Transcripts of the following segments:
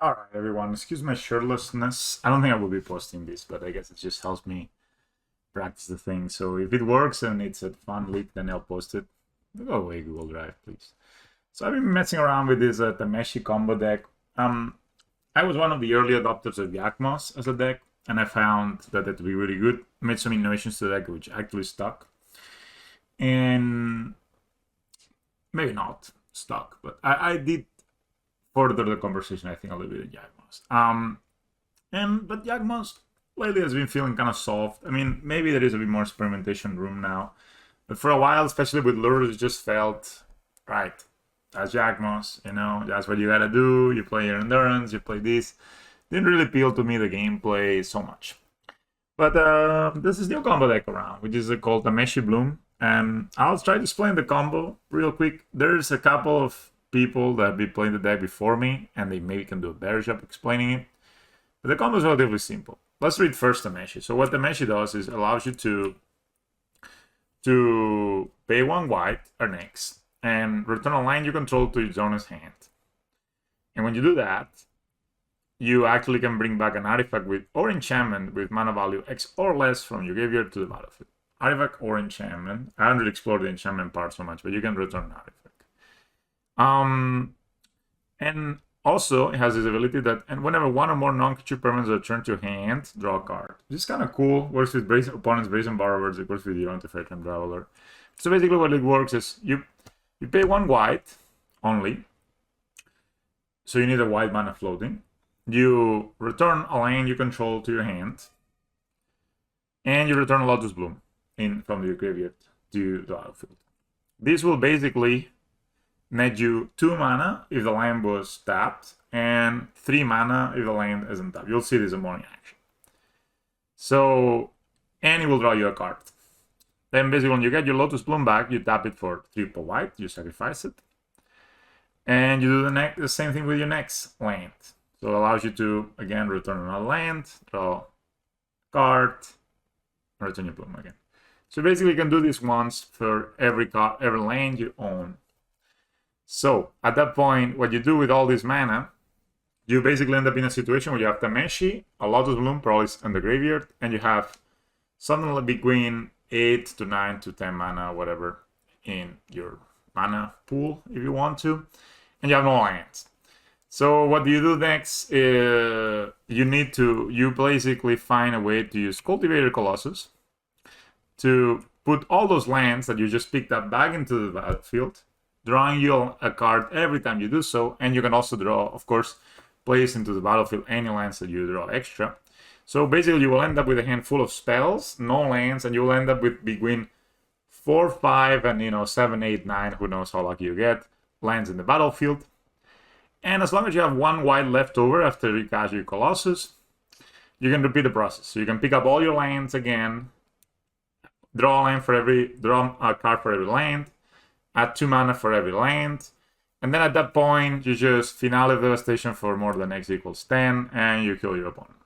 Alright, everyone. Excuse my shirtlessness. I don't think I will be posting this, but I guess it just helps me practice the thing. So if it works and it's a fun leak, then I'll post it. Go away, Google Drive, please. So I've been messing around with this Tameshi Combo deck. I was one of the early adopters of Yakmos as a deck, and I found that it to be really good. Made some innovations to the deck which actually stuck. And maybe not stuck, but I did further the conversation, I think, a little bit in Yagmos. But Yagmos lately has been feeling kind of soft. I mean, maybe there is a bit more experimentation room now. But for a while, especially with lures, it just felt right. That's Yagmos, that's what you gotta do. You play your endurance, you play this. Didn't really appeal to me, the gameplay, so much. But this is new combo deck around, which is called Tameshi Bloom. And I'll try to explain the combo real quick. There's a couple of people that have been playing the deck before me, and they maybe can do a better job explaining it. But the combo is relatively simple. Let's read first Tameshi. So what Tameshi does is allows you to pay 1 white or next and return a land you control to your opponent's hand. And when you do that, you actually can bring back an artifact with or enchantment with mana value X or less from your graveyard to the battlefield. Artifact or enchantment. I haven't really explored the enchantment part so much, but you can return an artifact. And also it has this ability that, and whenever one or more non-creature permanents are returned to your hand, draw a card. This is kind of cool. Works with opponents' Brazen Borrowers. It works with your Antifair Time Traveler. So basically, what it works is you pay 1 white only. So you need a white mana floating. You return a land you control to your hand, and you return a Lotus Bloom from your graveyard to the battlefield. This will basically net you 2 mana if the land was tapped, and 3 mana if the land isn't tapped. You'll see this in morning action. So, and it will draw you a card. Then basically when you get your Lotus Bloom back, you tap it for 3 white, you sacrifice it. And you do the same thing with your next land. So it allows you to, again, return another land, draw a card, and return your Bloom again. So basically you can do this once for every land you own. So at that point, what you do with all this mana, you basically end up in a situation where you have Tameshi, a Lotus Bloom, probably in the graveyard, and you have something like between 8 to 9 to 10 mana, whatever, in your mana pool if you want to, and you have no lands. So what do you do next? You basically find a way to use Cultivator Colossus to put all those lands that you just picked up back into the battlefield, drawing you a card every time you do so, and you can also draw, of course, place into the battlefield any lands that you draw extra. So basically you will end up with a hand full of spells, no lands, and you will end up with between 4, 5, and 7, 8, 9, who knows how lucky you get, lands in the battlefield. And as long as you have 1 white left over after you cast your Colossus, you can repeat the process. So you can pick up all your lands again, draw a card for every land, add 2 mana for every land, and then at that point you just Finale Devastation for more than X equals 10, and you kill your opponent.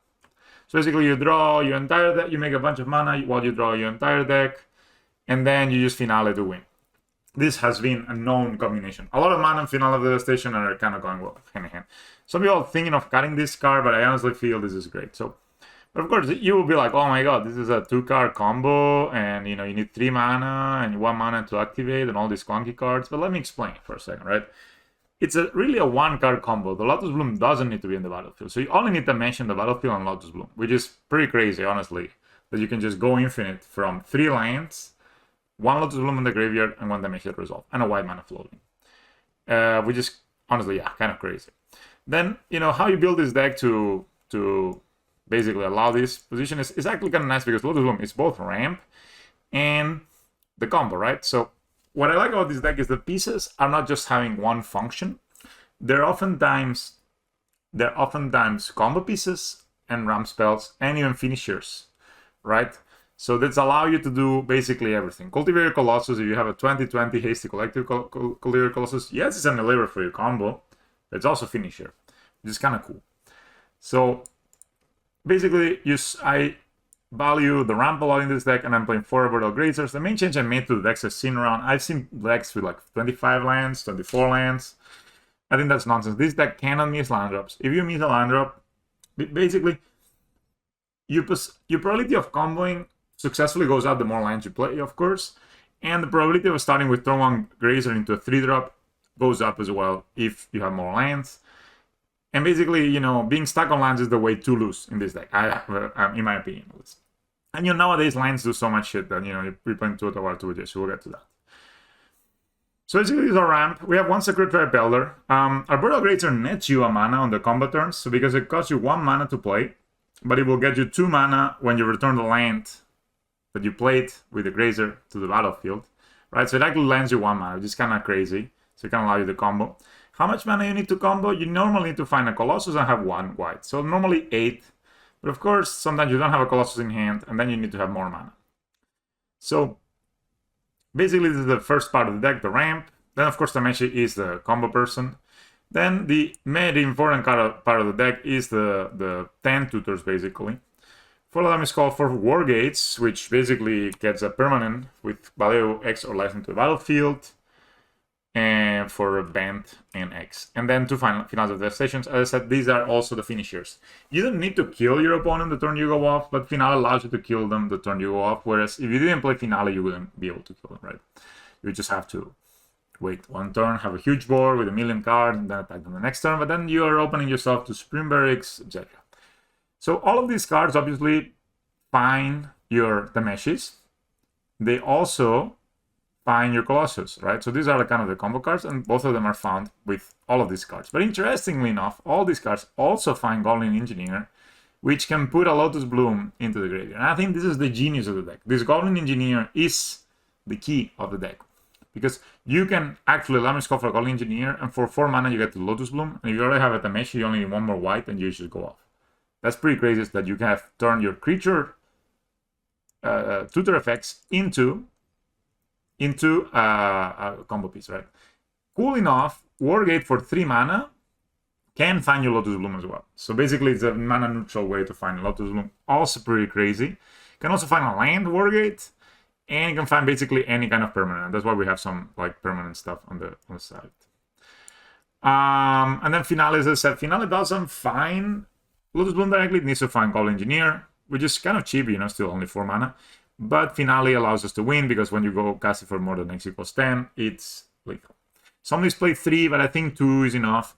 So basically you draw your entire deck, you make a bunch of mana while you draw your entire deck, and then you use Finale to win. This has been a known combination. A lot of mana and Finale Devastation are kind of going well hand in hand. Some people are thinking of cutting this card, but I honestly feel this is great. But of course, you will be like, oh my god, this is a 2-card combo, and you need 3 mana and 1 mana to activate and all these clunky cards. But let me explain for a second, right? It's really a 1-card combo. The Lotus Bloom doesn't need to be in the battlefield. So you only need to mention the battlefield and Lotus Bloom, which is pretty crazy, honestly, that you can just go infinite from 3 lands, 1 Lotus Bloom in the graveyard, and 1 Tameshi Resolve, and a white mana floating. Which is, honestly, yeah, kind of crazy. Then, how you build this deck to basically allow this position is actually kind of nice, because Lotus Bloom is both ramp and the combo, right? So what I like about this deck is the pieces are not just having one function. They're oftentimes combo pieces and ramp spells and even finishers, right? So that's allow you to do basically everything. Cultivator Colossus, if you have a 20/20 Hasty Collective Cultivator Colossus, yes, it's an enabler for your combo, but it's also finisher, which is kind of cool. So basically, I value the ramp a lot in this deck, and I'm playing 4 Verbal Grazers. The main change I made to the decks I've seen around, I've seen decks with like 25 lands, 24 lands. I think that's nonsense. This deck cannot miss land drops. If you miss a land drop, basically, your probability of comboing successfully goes up the more lands you play, of course. And the probability of starting with turn 1 Grazer into a 3-drop goes up as well if you have more lands. And basically, you know, being stuck on lands is the way to lose in this deck, in my opinion. And you know, nowadays lands do so much shit that, you know, you're playing 2 War 2 so we'll get to that. So basically, this is our ramp. We have 1 Sacred Tribe Elder. Arboreal Grazer nets you a mana on the combo turns, so because it costs you 1 mana to play, but it will get you 2 mana when you return the land that you played with the Grazer to the battlefield, right? So it actually lands you 1 mana, which is kind of crazy. So it can allow you to combo. How much mana you need to combo? You normally need to find a Colossus and have 1 white. So normally 8. But of course, sometimes you don't have a Colossus in hand, and then you need to have more mana. So basically, this is the first part of the deck, the ramp. Then, of course, Tameshi is the combo person. Then the very important part of the deck is the 10 tutors, basically. 4 of them is called for War Gates, which basically gets a permanent with value X or less into the battlefield. And for Band and X. And then 2 finals of Devastations. As I said, these are also the finishers. You don't need to kill your opponent the turn you go off, but Finale allows you to kill them the turn you go off. Whereas if you didn't play Finale, you wouldn't be able to kill them, right? You just have to wait 1 turn, have a huge board with 1,000,000 cards, and then attack them the next turn. But then you are opening yourself to Spring Barracks, etc. So all of these cards obviously find your Tameshis. They also find your Colossus, right? So these are kind of the combo cards, and both of them are found with all of these cards. But interestingly enough, all these cards also find Goblin Engineer, which can put a Lotus Bloom into the graveyard. And I think this is the genius of the deck. This Goblin Engineer is the key of the deck. Because you can actually Lemon Skull for a Goblin Engineer, and for 4 mana you get the Lotus Bloom, and if you already have a Tameshi, you only need 1 more white, and you just go off. That's pretty crazy, that you can have turned your creature tutor effects into a combo piece, right? Cool enough, Wargate for 3 mana can find your Lotus Bloom as well. So basically, it's a mana neutral way to find Lotus Bloom. Also pretty crazy. You can also find a land Wargate, and you can find basically any kind of permanent. That's why we have some like permanent stuff on the side. And then Finale, as I said, Finale doesn't find Lotus Bloom directly. It needs to find Goblin Engineer, which is kind of cheap, you know, still only 4 mana. But Finale allows us to win, because when you go cast it for more than X equals 10, it's lethal. Some leagues play 3, but I think 2 is enough.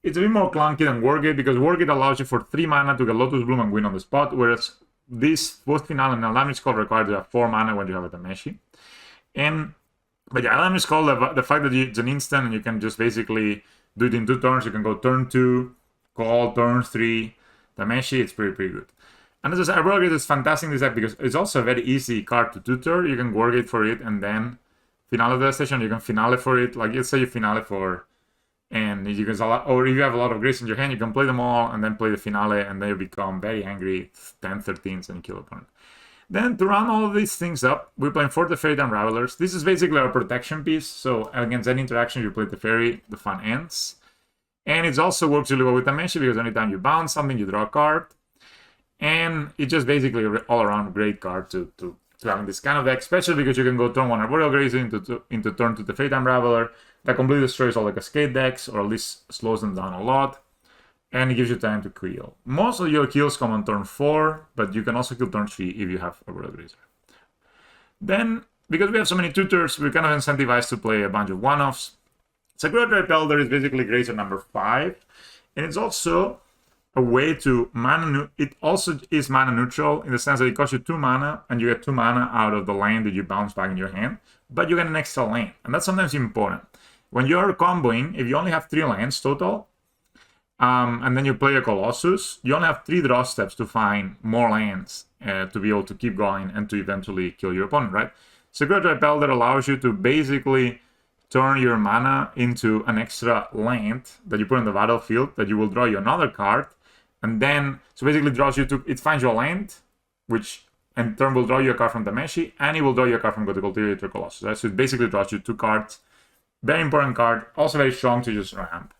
It's a bit more clunky than Wargate, because Wargate allows you for 3 mana to get Lotus Bloom and win on the spot, whereas this, both Finale and Alamric Call require to have 4 mana when you have a Tameshi. But yeah, Alamric Call, the fact that it's an instant and you can just basically do it in 2 turns, you can go turn 2, call, turn 3, Tameshi, it's pretty good. And as I said, Wargate is fantastic in this deck because it's also a very easy card to tutor. You can Wargate for it, and then Finale Devastation, you can Finale for it. Like, let's say you Finale for, and you can, or if you have a lot of grace in your hand, you can play them all, and then play the Finale, and then you become very angry, 10, 13s, and kill opponent. Then, to run all of these things up, we're playing for the Fairy Unravelers. This is basically our protection piece, so against any interaction, you play the Fairy, the fun ends. And it also works really well with Tameshi, because anytime you bounce something, you draw a card. And it's just basically an all-around great card to have in this kind of deck, especially because you can go turn 1 Arboreal Grazer into turn 2 the Fate Unraveler. That completely destroys all the Cascade decks, or at least slows them down a lot. And it gives you time to kill. Most of your kills come on turn 4, but you can also kill turn 3 if you have Arboreal Grazer. Then, because we have so many tutors, we're kind of incentivized to play a bunch of one-offs. Sacred Tribe Elder is basically Grazer number 5. And it's also a way to it also is mana neutral in the sense that it costs you 2 mana, and you get 2 mana out of the land that you bounce back in your hand, but you get an extra land, and that's sometimes important. When you're comboing, if you only have 3 lands total, and then you play a Colossus, you only have 3 draw steps to find more lands to be able to keep going and to eventually kill your opponent, right? Sacred Tribe Elder allows you to basically turn your mana into an extra land that you put on the battlefield, that you will draw you another card. And then, so basically draws you to, it finds your land, which in turn will draw you a card from Tameshi, and it will draw you a card from the Cultivator Colossus, right? So it basically draws you 2 cards. Very important card, also very strong to just ramp.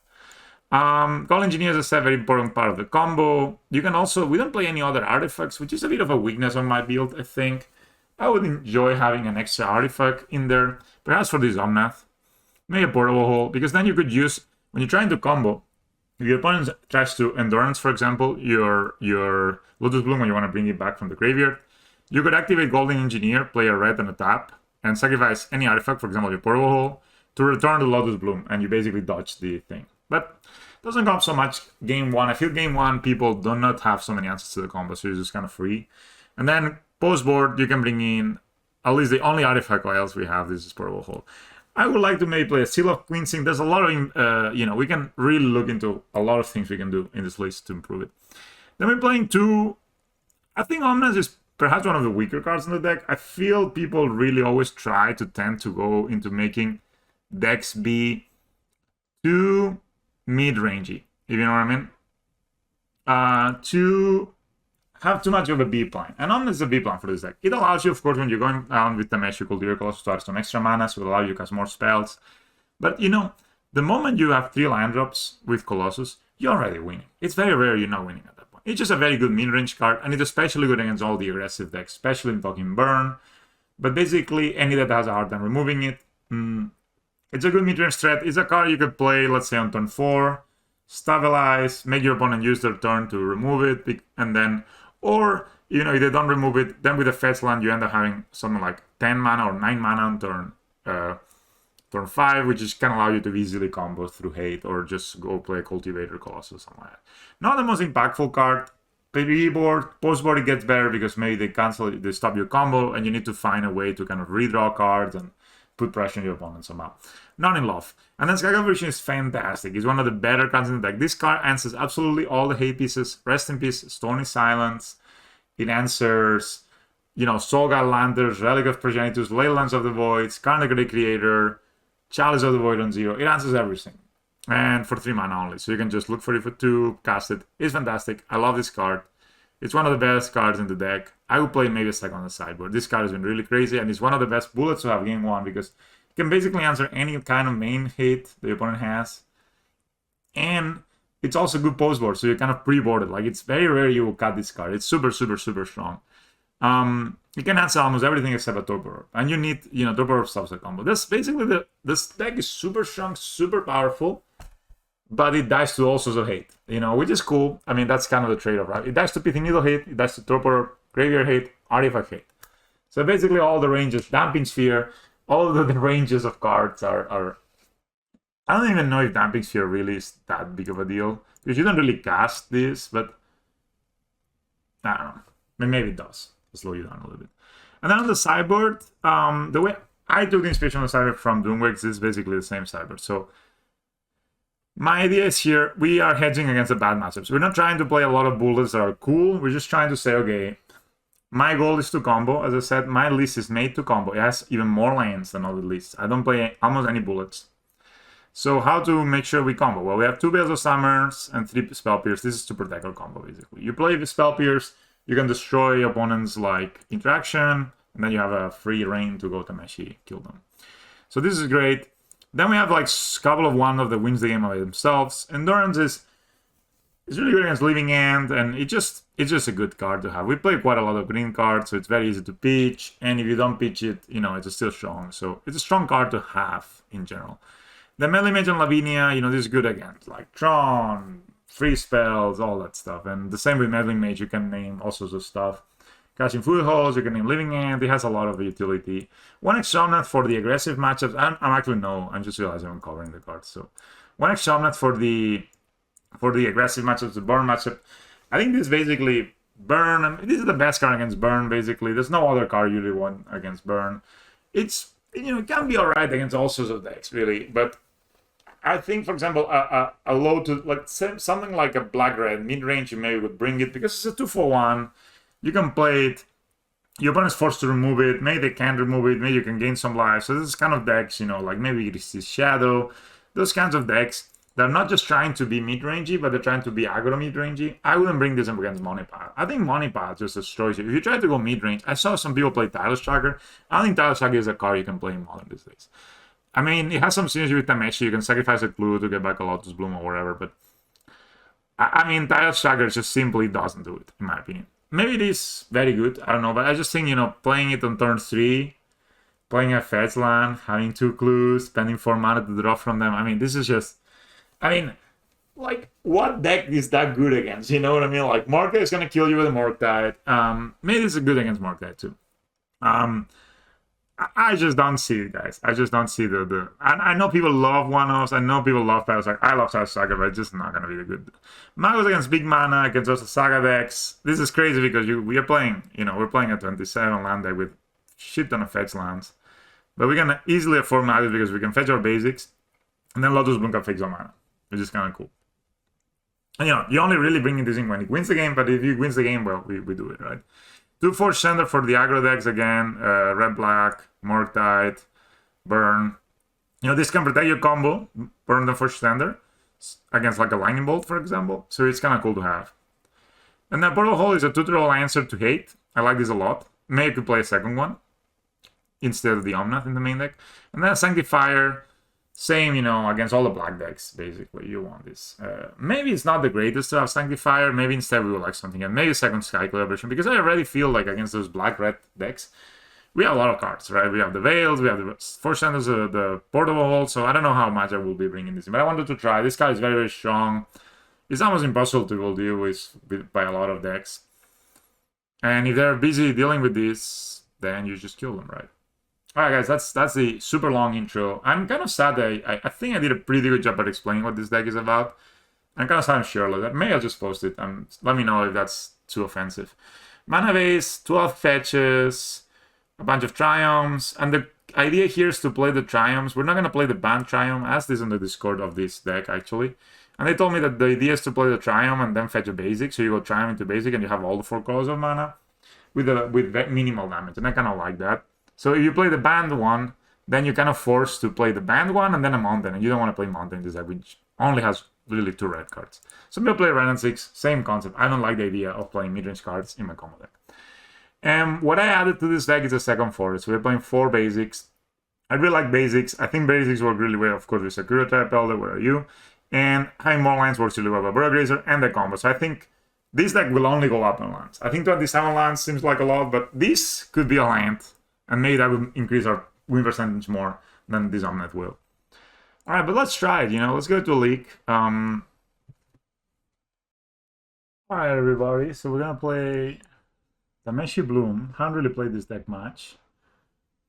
Call Engineer, as I said, very important part of the combo. You can also, we don't play any other artifacts, which is a bit of a weakness on my build, I think. I would enjoy having an extra artifact in there, perhaps for this Omnath. Maybe a Portable Hole, because then you could use when you're trying to combo, if your opponent tries to Endurance, for example, your Lotus Bloom when you want to bring it back from the graveyard, you could activate Golden Engineer, play a red and a tap, and sacrifice any artifact, for example, your Portable Hole, to return the Lotus Bloom, and you basically dodge the thing. But it doesn't come so much game one. I feel game one, people do not have so many answers to the combo, so it's just kind of free. And then post-board, you can bring in at least the only artifact else we have. This is Portable Hole. I would like to maybe play a Seal of Cleansing. There's a lot of, we can really look into a lot of things we can do in this list to improve it. Then we're playing two. I think Omna's is perhaps one of the weaker cards in the deck. I feel people really always tend to go into making decks be too mid-rangey, if you know what I mean. To have too much of a B-plan. And Omna's is a B-plan for this deck. It allows you, of course, when you're going down with Tameshi Combo to add some extra mana, so it will allow you to cast more spells. But, the moment you have 3 land drops with Colossus, you're already winning. It's very rare you're not winning at that point. It's just a very good mid-range card, and it's especially good against all the aggressive decks, especially in talking Burn. But basically, any that has a hard time removing it, it's a good mid-range threat. It's a card you could play, let's say, on turn 4, stabilize, make your opponent use their turn to remove it, and then, or, if they don't remove it, then with a fetch land, you end up having something like 10 mana or 9 mana on turn 5, which is can allow you to easily combo through hate, or just go play Cultivator Colossus or something like that. Not the most impactful card. Pre-board, post-board it gets better because maybe they stop your combo, and you need to find a way to kind of redraw cards and put pressure on your opponent somehow. Not in love. And then Sky Vision is fantastic. It's one of the better cards in the deck. This card answers absolutely all the hate pieces. Rest in Peace, Stony Silence. It answers, Solga Landers, Relic of Progenitus, Leylands of the Voids, Carnage Creator, Chalice of the Void on 0. It answers everything. And for 3 mana only. So you can just look for it for 2, cast it. It's fantastic. I love this card. It's one of the best cards in the deck. I would play maybe a second on the sideboard. This card has been really crazy, and it's one of the best bullets to have game 1 because it can basically answer any kind of main hit the opponent has. And it's also good post board, so you kind of pre-board it. Like, it's very rare you will cut this card. It's super, super, super strong. You can answer almost everything except a Torpor Orb. And you need, Torpor Orb stops the combo. This basically, this deck is super strong, super powerful, but it dies to all sorts of hate, which is cool. I mean, that's kind of the trade-off, right? It dies to Pithing Needle hate, it dies to Torpor Orb, Graveyard hate, Artifact hate. So basically all the ranges, Damping Sphere, all of the ranges of cards are... I don't even know if Damping Sphere really is that big of a deal, because you don't really cast this, but I don't know. Maybe it does. To slow you down a little bit. And then on the sideboard, the way I took the inspiration on the sideboard from Doomwax is basically the same sideboard. So my idea is here, we are hedging against the bad matchups. We're not trying to play a lot of bullets that are cool. We're just trying to say, okay, my goal is to combo. As I said, my list is made to combo. It has even more lanes than other lists. I don't play almost any bullets. So how to make sure we combo? Well, we have 2 Veils of Summers and 3 Spell Pierce. This is to protect our combo, basically. You play the Spell Pierce, you can destroy opponents' interaction, and then you have a free reign to go Tameshi, kill them. So this is great. Then we have a couple of one of the wins the game by themselves. Endurance is really good against Living End, and it's just a good card to have. We play quite a lot of green cards, so it's very easy to pitch, and if you don't pitch it, it's still strong. So it's a strong card to have in general. The Melee Mage and Lavinia, this is good against Tron, free spells, all that stuff. And the same with Meddling Mage, you can name all sorts of stuff. Catching Footholds, you can name Living End, it has a lot of utility. 1x Somnath for the aggressive matchups, I'm just realizing I'm covering the cards. So 1x Somnath for the aggressive matchups, the Burn matchup. I think this basically Burn, this is the best card against Burn, basically. There's no other card you really want against Burn. It can be alright against all sorts of decks, really, but I think, for example, a low to something like a black-red mid-range, you maybe would bring it because it's a 2-for-1. You can play it. Your opponent's forced to remove it. Maybe they can't remove it. Maybe you can gain some life. So this is kind of decks, maybe it is Shadow. Those kinds of decks. They're not just trying to be mid-rangey, but they're trying to be aggro mid-rangey. I wouldn't bring this up against Moneypile. I think Moneypile just destroys you. If you try to go mid-range, I saw some people play Tireless Tracker. I don't think Tireless Tracker is a card you can play in Modern these days. I mean, it has some synergy with Tameshi. You can sacrifice a clue to get back a Lotus Bloom or whatever, but I mean, Tireless Tracker just simply doesn't do it, in my opinion. Maybe it is very good, I don't know, but I just think, playing it on turn 3, playing a fetch land, having 2 clues, spending 4 mana to draw from them, I mean, this is just... I mean, like, what deck is that good against? You know what I mean? Like, Mordekaiser is gonna kill you with a Mordekaiser. Maybe it's good against Mordekaiser too. I just don't see it, guys. I just don't see the. I know people love one-offs. I know people love Shadow Saga. I love Shadow Saga, but it's just not gonna be the good. Magos against big mana against also Saga decks. This is crazy because we are playing. You know, we're playing a 27 land deck with shit ton of fetch lands, but we can easily afford Magos because we can fetch our basics, and then Lotus Bloom can fix our mana, which is kind of cool. And you know, you only really bring this in when it wins the game, but if it wins the game, well, we do it, right? 2/4 Sender for the aggro decks again, red black, Mortide, burn. You know, this can protect your combo, burn the first Sender against like a lightning bolt, for example. So it's kind of cool to have. And then Portal Hole is a tutorial answer to hate. I like this a lot. Maybe you could play a second one instead of the Omnath in the main deck. And then Sanctifier, same, you know, against all the black decks, basically. You want this. Maybe it's not the greatest to have Sanctifier. Maybe instead we would like something else. Maybe second Sky Collaboration. Because I already feel like against those black-red decks, we have a lot of cards, right? We have the Veils, we have the Force Senders, the Portable Hole. So I don't know how much I will be bringing this in. But I wanted to try. This card is very, very strong. It's almost impossible to deal with by a lot of decks. And if they're busy dealing with this, then you just kill them, right? Alright guys, that's the super long intro. I'm kind of sad that I think I did a pretty good job at explaining what this deck is about. I'm kind of sad I'm shirtless. Maybe I'll just post it. Let me know if that's too offensive. Mana base, 12 fetches, a bunch of triumphs, and the idea here is to play the triumphs. We're not going to play the banned triumph. I asked this on the Discord of this deck actually. And they told me that the idea is to play the triumph and then fetch a basic. So you go triumph into basic and you have all the 4 colors of mana with minimal damage. And I kind of like that. So if you play the banned one, then you're kind of forced to play the banned one and then a mountain. And you don't want to play mountain this deck, which only has really 2 red cards. So I'm going to play red and 6, same concept. I don't like the idea of playing mid-range cards in my combo deck. And what I added to this deck is a second forest. So we're playing 4 basics. I really like basics. I think basics work really well, of course, with Sakura Type Elder, where are you? And having more lands works really well with Burrow Grazer and the combo. So I think this deck will only go up in lands. I think 27 lands seems like a lot, but this could be a land. And maybe that will increase our win percentage more than this Omnet will. Alright, but let's try it, you know. Let's go to a league. Alright, everybody. So we're going to play Tameshi Bloom. Haven't really played this deck much.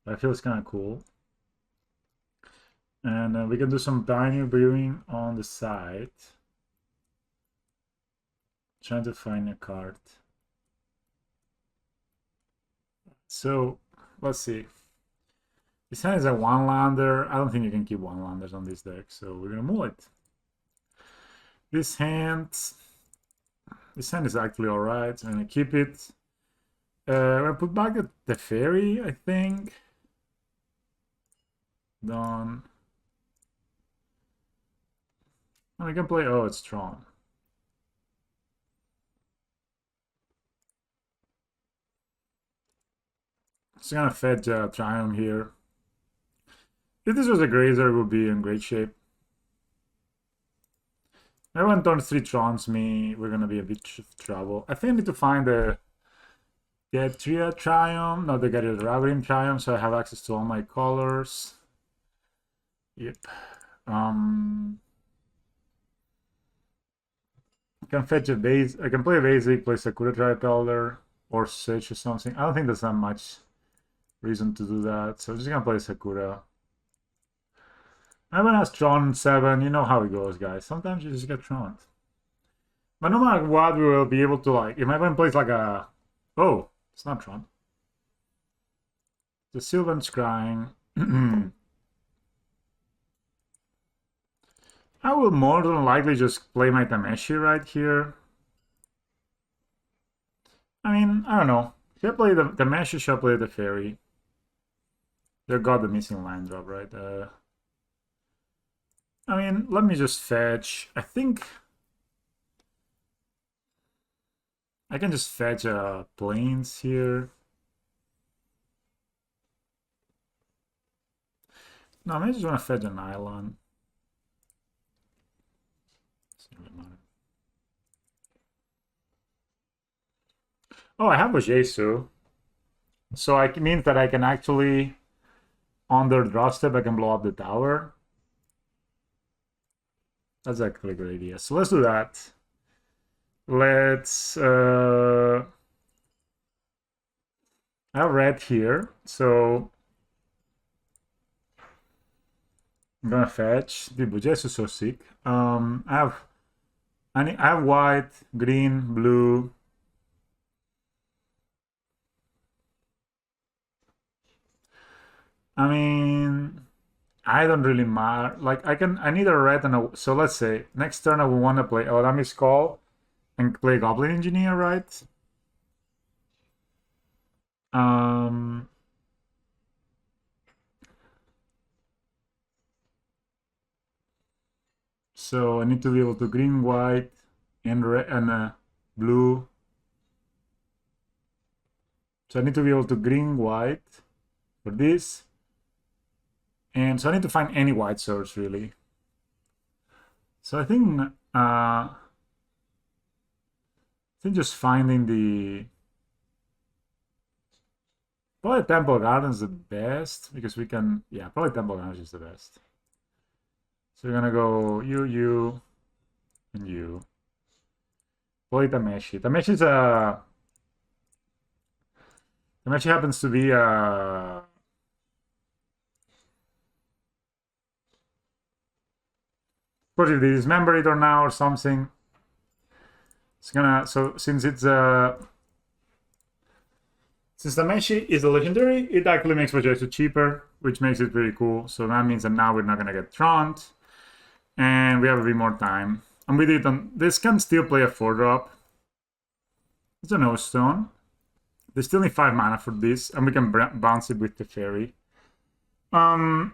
But I feel it's kind of cool. And we can do some Pioneer Brewing on the side. Trying to find a card. So, let's see. This hand is a 1-lander. I don't think you can keep 1-landers on this deck, so we're gonna mull it. This hand is actually alright, so I'm gonna keep it. We're gonna put back the fairy, I think. Done. And we can play. Oh, it's Tron. Just gonna fetch Triumph here. If this was a Grazer, it would be in great shape. Everyone turns 3 Trons me. We're gonna be a bit of trouble. I think I need to find the Getria Triumph, not the Getria Dragon Triumph, so I have access to all my colors. Yep. I can fetch a base. I can play a basic, play Sakura Tribe Elder, or Sage or something. I don't think there's that much reason to do that, so I'm just gonna play Sakura. Everyone has Tron 7, you know how it goes, guys. Sometimes you just get Tron. But no matter what, we will be able to, like, if my opponent plays like a... Oh, it's not Tron. The Sylvan Scrying. I will more than likely just play my Tameshi right here. I mean, I don't know. Should I play the Tameshi, should I play the Fairy? They got the missing land drop, right? I mean, let me just fetch. I think I can just fetch Plains here. No, I just want to fetch an island. Oh, I have a Jesu. So it means that I can actually, on their draw step, I can blow up the tower. That's actually a good idea. So let's do that. Let's I have red here, so I'm gonna fetch. The Bujes is so sick. I have white, green, blue. I mean, I don't really matter. Like I need a red and a. So let's say next turn I will want to play Tameshi Combo and play Goblin Engineer, right? Um. So I need to be able to green, white, and red and blue. So I need to be able to green, white for this. And so I need to find any white source really. So I think just finding the probably Temple Gardens the best because we can probably Temple Gardens is the best. So we're gonna go you, and you. Play Tameshi. Tameshi happens to be of course if they dismember it or now or something. It's gonna since Tameshi is a legendary, it actually makes Vajesu cheaper, which makes it pretty cool. So that means that now we're not gonna get Trant. And we have a bit more time. And with it this can still play a 4-drop. It's a no stone. They still need 5 mana for this, and we can bounce it with the fairy. I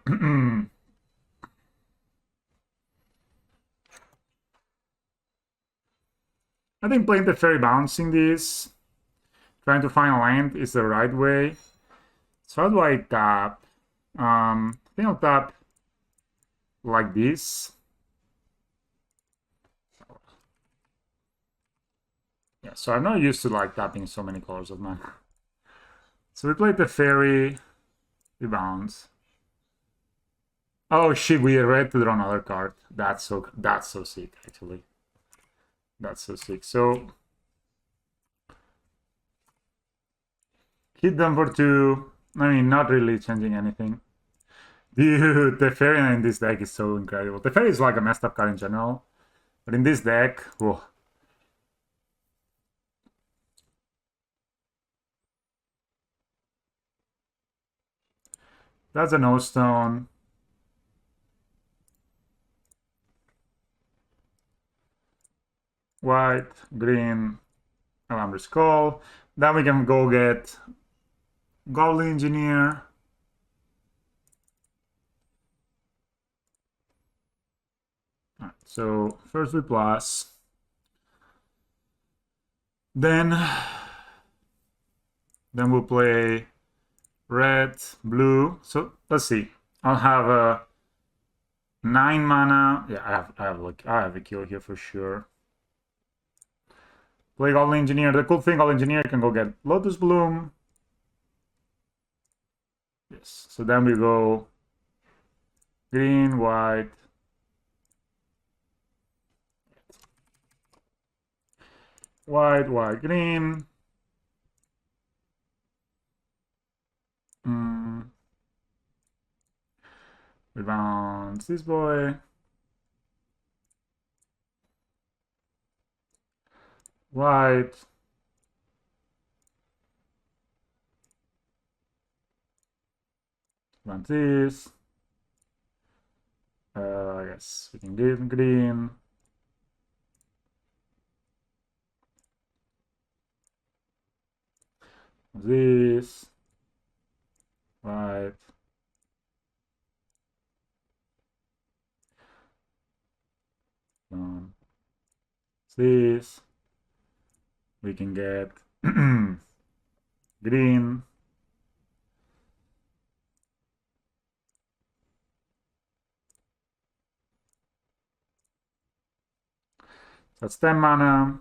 think playing the fairy bouncing this, trying to find a land is the right way. So how do I tap? I think I'll tap like this. Yeah, so I'm not used to like tapping so many colors of mana. So we played the fairy, we bounce. Oh shit, we read to draw another card. That's so sick, actually. That's so sick. So hit them for 2. I mean, not really changing anything. Dude, the fairy in this deck is so incredible. The fairy is like a messed up card in general. But in this deck, whoa. That's a no stone. White, green, Alhambra Skull. Then we can go get Goblin Engineer. Right, so first we plus. Then we'll play red, blue. So let's see. I'll have a 9 mana. Yeah, I have a kill here for sure. Play Goblin Engineer. The cool thing, Goblin Engineer can go get Lotus Bloom. Yes. So then we go green, white. White, white, green. We bounce this boy. White. Bounce this. I guess we can get green. This. White. This. We can get green. That's 10 mana.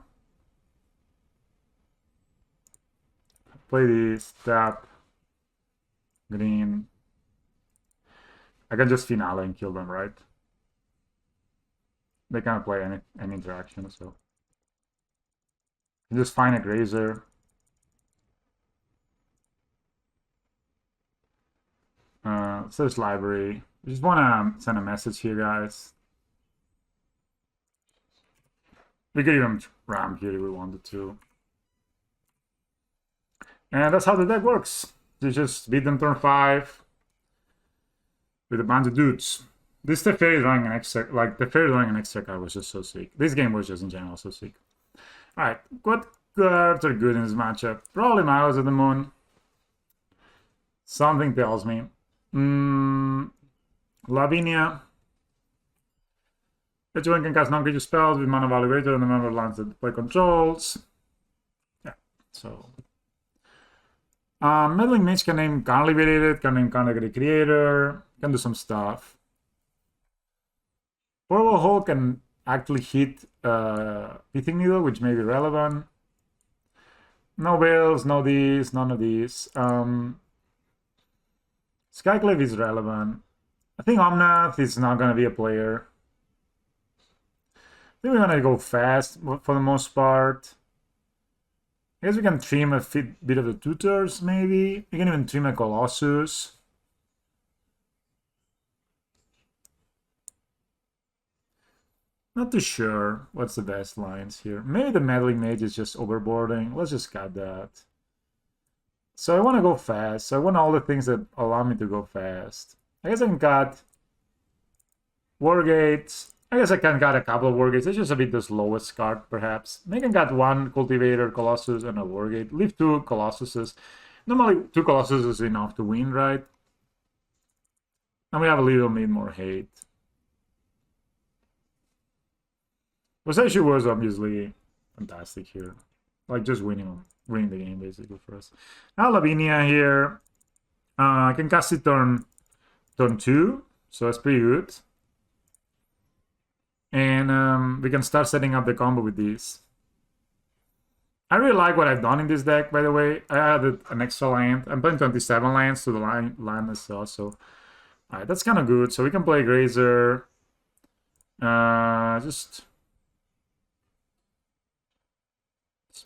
Play this, tap, green. I can just finale and kill them, right? they can't play any interaction, so you just find a grazer. Search library. I just want to send a message here, guys. We could even ramp here if we wanted to. And that's how the deck works. You just beat them turn 5 with a bunch of dudes. This Teferi drawing an extra, like Teferi drawing an extra card was just so sick. This game was just in general so sick. Alright, what cards are good in this matchup? Probably Miles of the Moon. Something tells me. Lavinia. Each one can cast non-creature spells with mana value greater than the number of lands that play controls. Yeah, so. Meddling Mage can name Can't Liberate It, can name Can't Liberate Creator, can do some stuff. Portable Hole can actually hit Pithing Needle, which may be relevant. No Veils, no these, none of these. Skyclave is relevant. I think Omnath is not going to be a player. I think we're going to go fast for the most part. I guess we can trim a bit of the tutors, maybe. We can even trim a Colossus. Not too sure what's the best lines here. Maybe the Meddling Mage is just overboarding. Let's just cut that. So I want to go fast. So I want all the things that allow me to go fast. I guess I can cut Wargates. I guess I can cut a couple of Wargates. It's just a bit the slowest card, perhaps. I can cut one Cultivator, Colossus, and a Wargate. Leave 2 Colossuses. Normally, 2 Colossuses is enough to win, right? And we have a little bit more hate. Possession was obviously fantastic here. Like, just winning the game, basically, for us. Now, Lavinia here. I can cast it turn 2, so that's pretty good. And we can start setting up the combo with these. I really like what I've done in this deck, by the way. I added an extra land. I'm playing 27 lands to the land as well, so... Alright, that's kind of good. So we can play Grazer. Just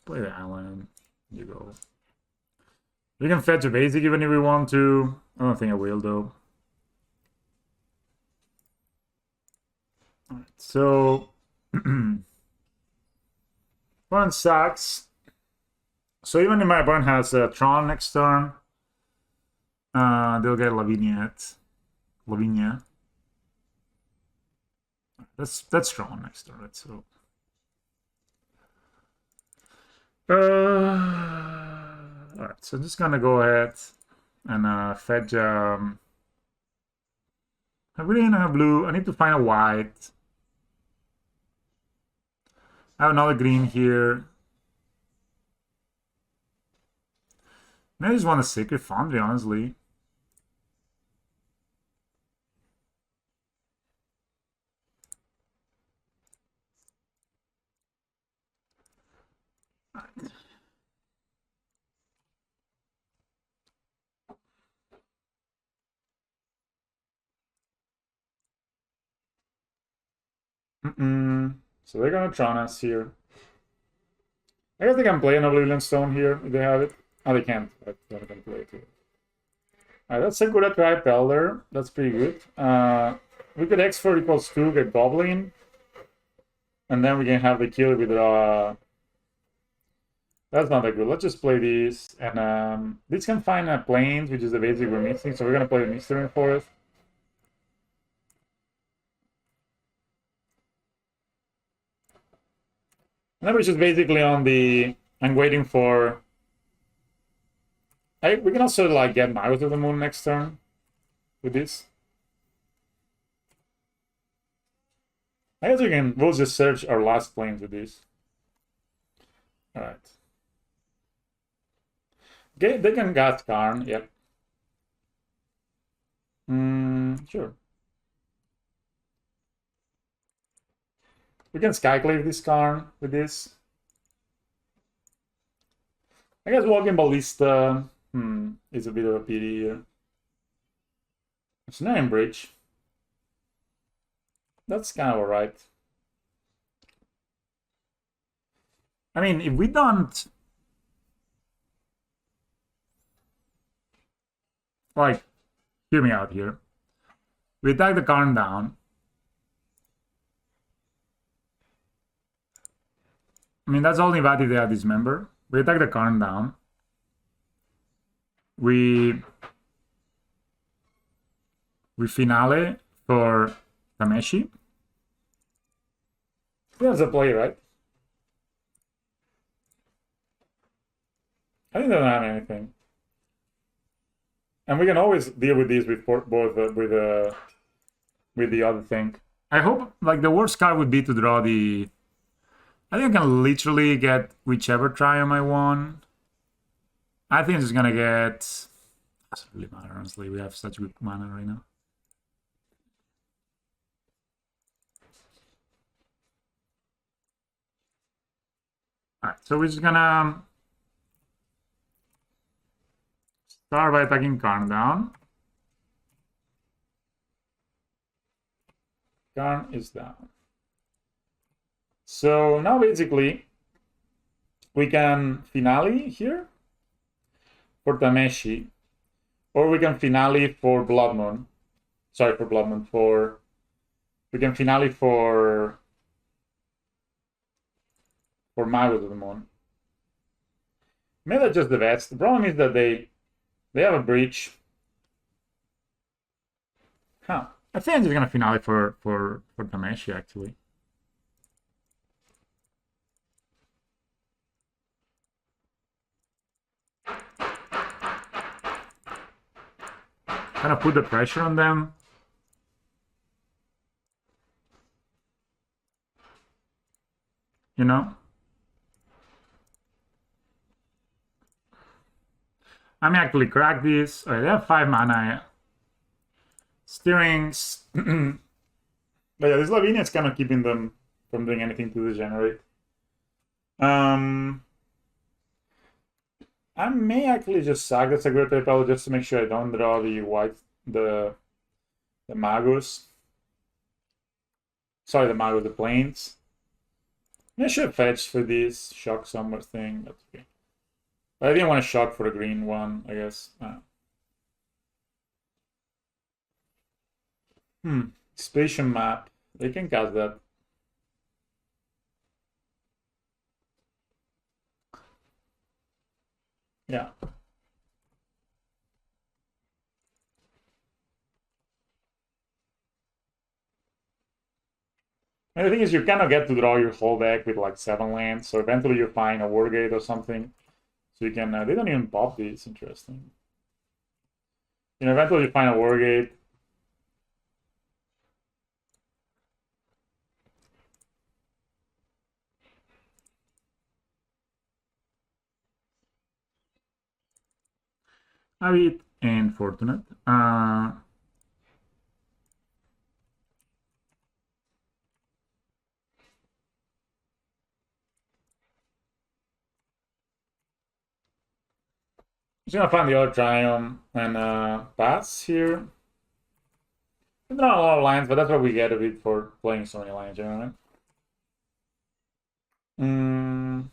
play the island. You go. We can fetch a basic even if we want to. I don't think I will, though. Alright, so... opponent sucks. So even if my opponent has Tron next turn, they'll get Lavinia. That's Tron next turn, right? So alright, so I'm just gonna go ahead and fetch a green and a blue. I need to find a white. I have another green here. Maybe I just want a Sacred Foundry, honestly. So they're gonna Tron us here. I guess they can play an Oblivion Stone here if they have it. Oh, they can't, but they can play it too. Alright, that's a good Tribe Elder. That's pretty good. We could X4 equals 2, get Goblin. And then we can have the kill with that's not that good. Let's just play these. And this can find a Plains, which is the basic we're missing. So we're gonna play the Mystery Forest. And then we're just basically on the... I'm waiting for... we can also like get Magus of the Moon next turn with this. I guess we'll just search our last Plains with this. Alright. Okay, they can cast Karn, yep. Sure. We can Skyclave this Karn with this. I guess Walking Ballista is a bit of a pity here. It's not in Bridge. That's kind of alright. I mean, if we don't... Like, hear me out here. We attack the Karn down. I mean, that's only bad if they have Dismember. We attack the Karn down. We finale for Tameshi. That's a play, right? I think they don't have anything. And we can always deal with these with both with the other thing. I hope, like, the worst card would be to draw the... I think I can literally get whichever Triumph I want. I think I'm just gonna get... Doesn't really matter, honestly. We have such good mana right now. Alright, so we're just gonna start by attacking Karn down. Karn is down. So now basically we can finale here for Tameshi, or we can finale for Blood Moon. Sorry, for Blood Moon. We can finale for Magus of the Moon. Maybe that's just the best. The problem is that they have a breach. Huh. I think I'm just gonna finale for Tameshi actually. Kind of put the pressure on them. You know? I may actually crack this. Alright, they have 5 mana. Steerings. But yeah, this Lavinia is kind of keeping them from doing anything to degenerate. I may actually just sack the Secretary Pebble just to make sure I don't draw the Magus. Sorry, the Magus, the Plains. I should have fetched for this shock somewhere thing. That's okay. But I didn't want to shock for the green one, I guess. Station map. They can cast that. Yeah. And the thing is, you kind of get to draw your whole deck with like 7 lands, so eventually you find a Wargate or something. So you can, they don't even pop these, interesting. You know, eventually you find a Wargate. Avid and Fortunate. Just gonna find the other Triumph and pass here. There's not a lot of lines, but that's what we get a bit for playing so many lines, you know what I mean?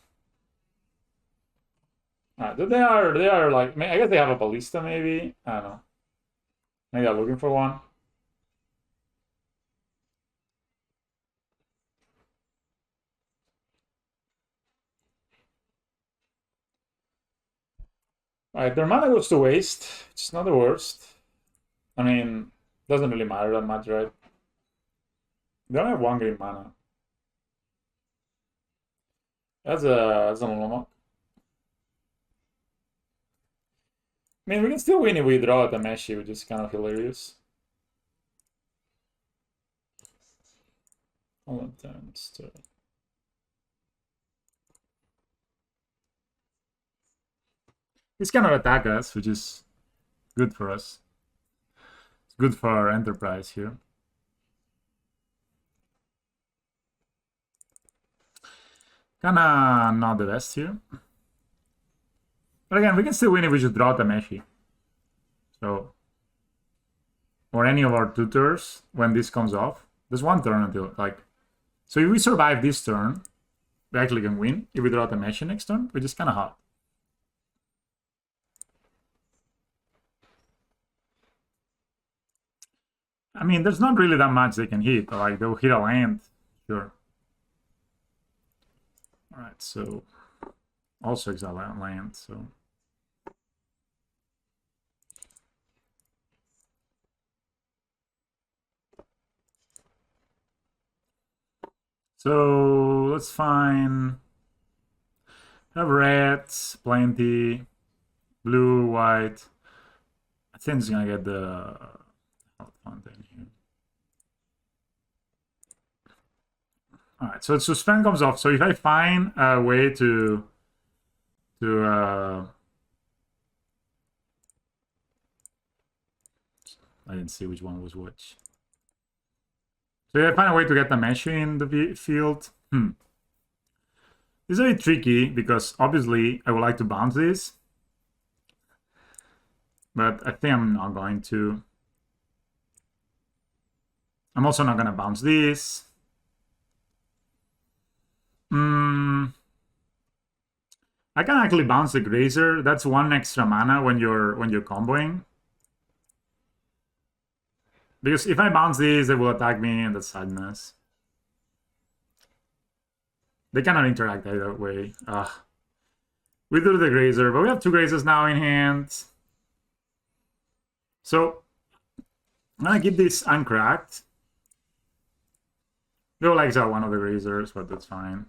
They are like, I guess they have a Ballista maybe. I don't know. Maybe I'm looking for one. Alright, their mana goes to waste. It's not the worst. I mean, doesn't really matter that much, right? They only have 1 green mana. That's a Monomok. I mean, we can still win if we draw a Tameshi, which is kind of hilarious. All attempts to... He's kind of attack us, which is good for us. It's good for our enterprise here. Kinda not the best here. But again, we can still win if we just draw Tameshi. So, or any of our 2 turns when this comes off. There's 1 turn until, like... So if we survive this turn, we actually can win if we draw Tameshi next turn, which is kind of hot. I mean, there's not really that much they can hit. Like, they'll hit a land, sure. Alright, so also exile land, so. So let's find. Have reds, plenty, blue, white. I think it's gonna get the fountain here. Alright, so suspend comes off. So if I find a way to I didn't see which one was which. So if I find a way to get the mesh in the field, This is a bit tricky because obviously I would like to bounce this, but I think I'm not going to. I'm also not gonna bounce this. I can actually bounce the Grazer. That's 1 extra mana when you're comboing. Because if I bounce these, they will attack me, and that's sadness. They cannot interact either way. We do the Grazer, but we have 2 Grazers now in hand. So I'm gonna keep this uncracked. They will exile one of the Grazers, but that's fine.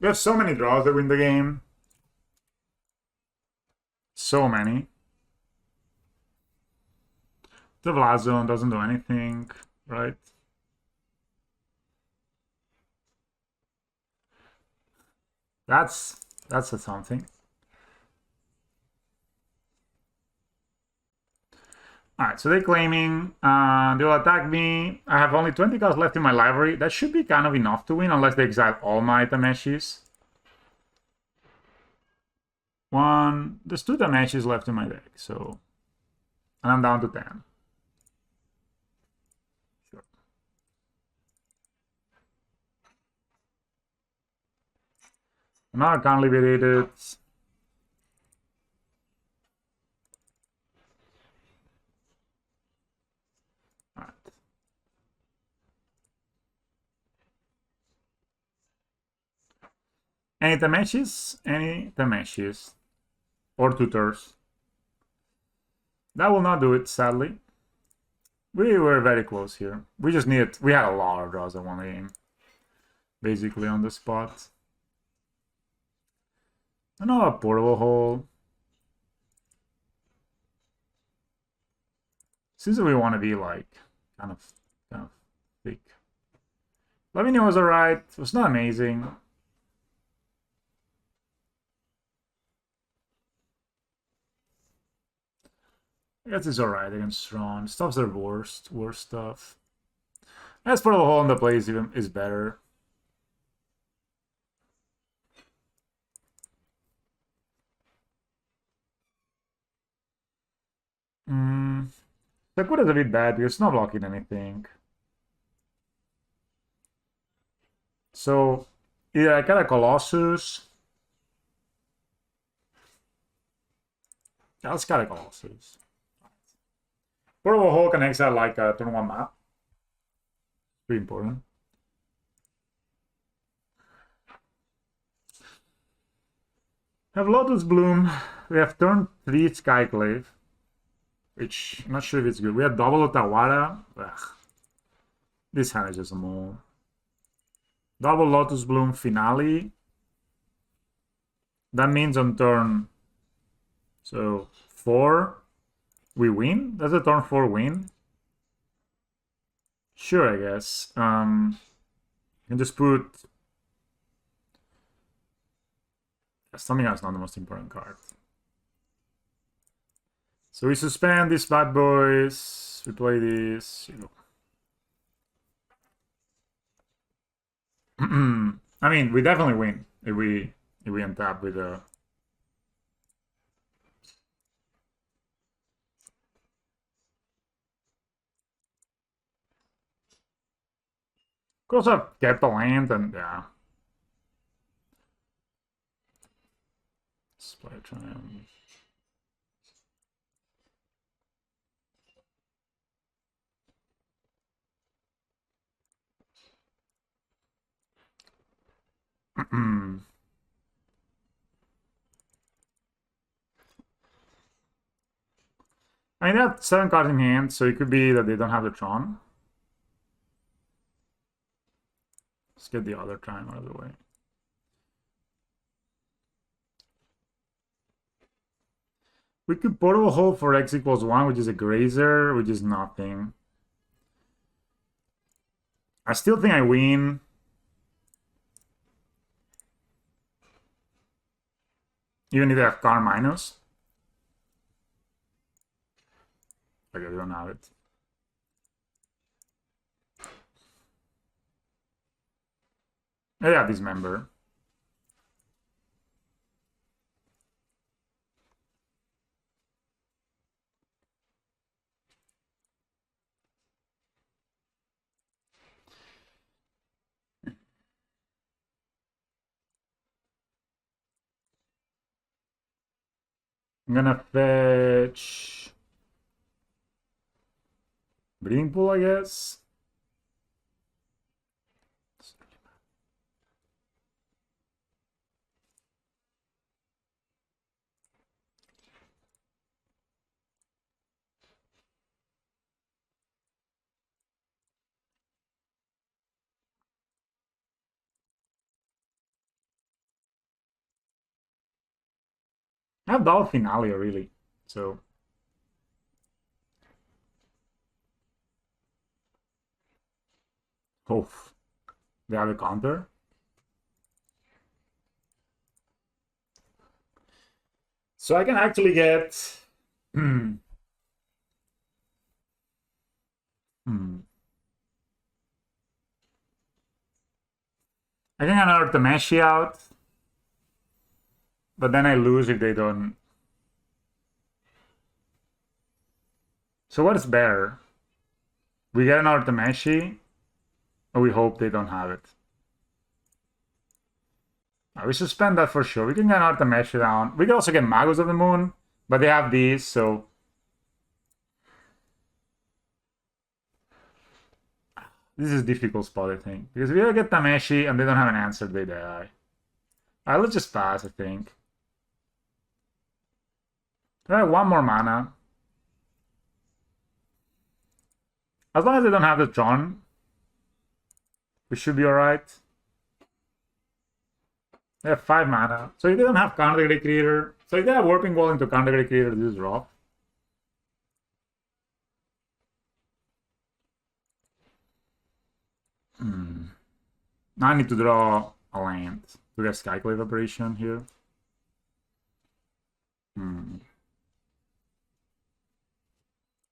We have so many draws that win the game. So many. The Vlad Zone doesn't do anything, right? That's a something. Alright, so they're claiming they'll attack me. I have only 20 cards left in my library. That should be kind of enough to win, unless they exile all my Tameshis. There's 2 Tameshis left in my deck, so. And I'm down to 10. Sure. Now I can't liberate it. Any Tameshis? Any Tameshis. Or tutors. That will not do it, sadly. We were very close here. We just needed... We had a lot of draws at one game. Basically on the spot. I know a portable hole. Seems that we want to be like kind of thick. Let me know it was alright. It was not amazing. I guess it's alright against Strong. Stuff's their worst stuff. I guess portable hole in the place even is better. Sakura's a bit bad because it's not blocking anything. So, either I got a Colossus. Yeah, let's got a Colossus. Portable hole can exile like a turn 1 map. Pretty important. Have Lotus Bloom. We have turn 3 Skyclave. Which, I'm not sure if it's good. We have double Otawara. Ugh. This hand is just a mole. Double Lotus Bloom Finale. That means on turn... So, 4, we win? That's a turn 4 win? Sure, I guess. You can just put... Something else, not the most important card. So we suspend these bad boys. We play this. I mean, we definitely win if we untap with a. Could also have kept the land and yeah. Split triumph. I mean, they have 7 cards in hand, so it could be that they don't have the Tron. Let's get the other Triumph out of the way. We could Portable Hold for X equals 1, which is a Grazer, which is nothing. I still think I win. Even if they have card minus. Okay, we don't have it. Yeah, Dismember. I'm gonna fetch Breeding Pool, I guess. I have Dollar Finale really, so. Oh, they have a counter. So I can actually get. Hmm. I can get another Tameshi out, but then I lose if they don't. So what is better? We get another Tameshi, or we hope they don't have it. We suspend that for sure. We can get another Tameshi down. We can also get Magos of the Moon, but they have these, so. This is a difficult spot, I think. Because if we get Tameshi and they don't have an answer, they die. Alright, let's just pass, I think. Alright, 1 more mana. As long as they don't have the Tron, we should be alright. They have 5 mana. So if they don't have Counter Creator, so if they have Warping Wall into Counter Creator, this is rough. Now I need to draw a land to get Skyclave Operation here. Maybe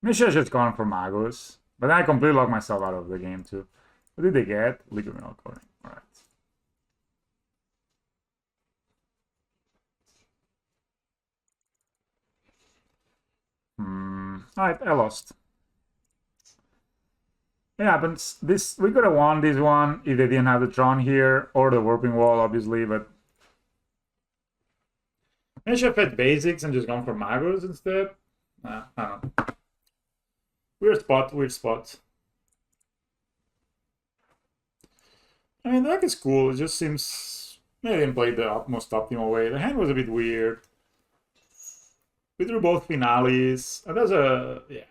I should have just gone for Magos. But then I completely locked myself out of the game too. What did they get? Liquid Mineral Coating. Alright. Alright, I lost. It happens. This we could have won this one if they didn't have the Tron here or the Warping Wall, obviously, but I should have had basics and just gone for Magos instead. I don't know. Weird spot, weird spot. I mean, the deck is cool. It just seems maybe I didn't play the most optimal way. The hand was a bit weird. We drew both finales. And that's a yeah.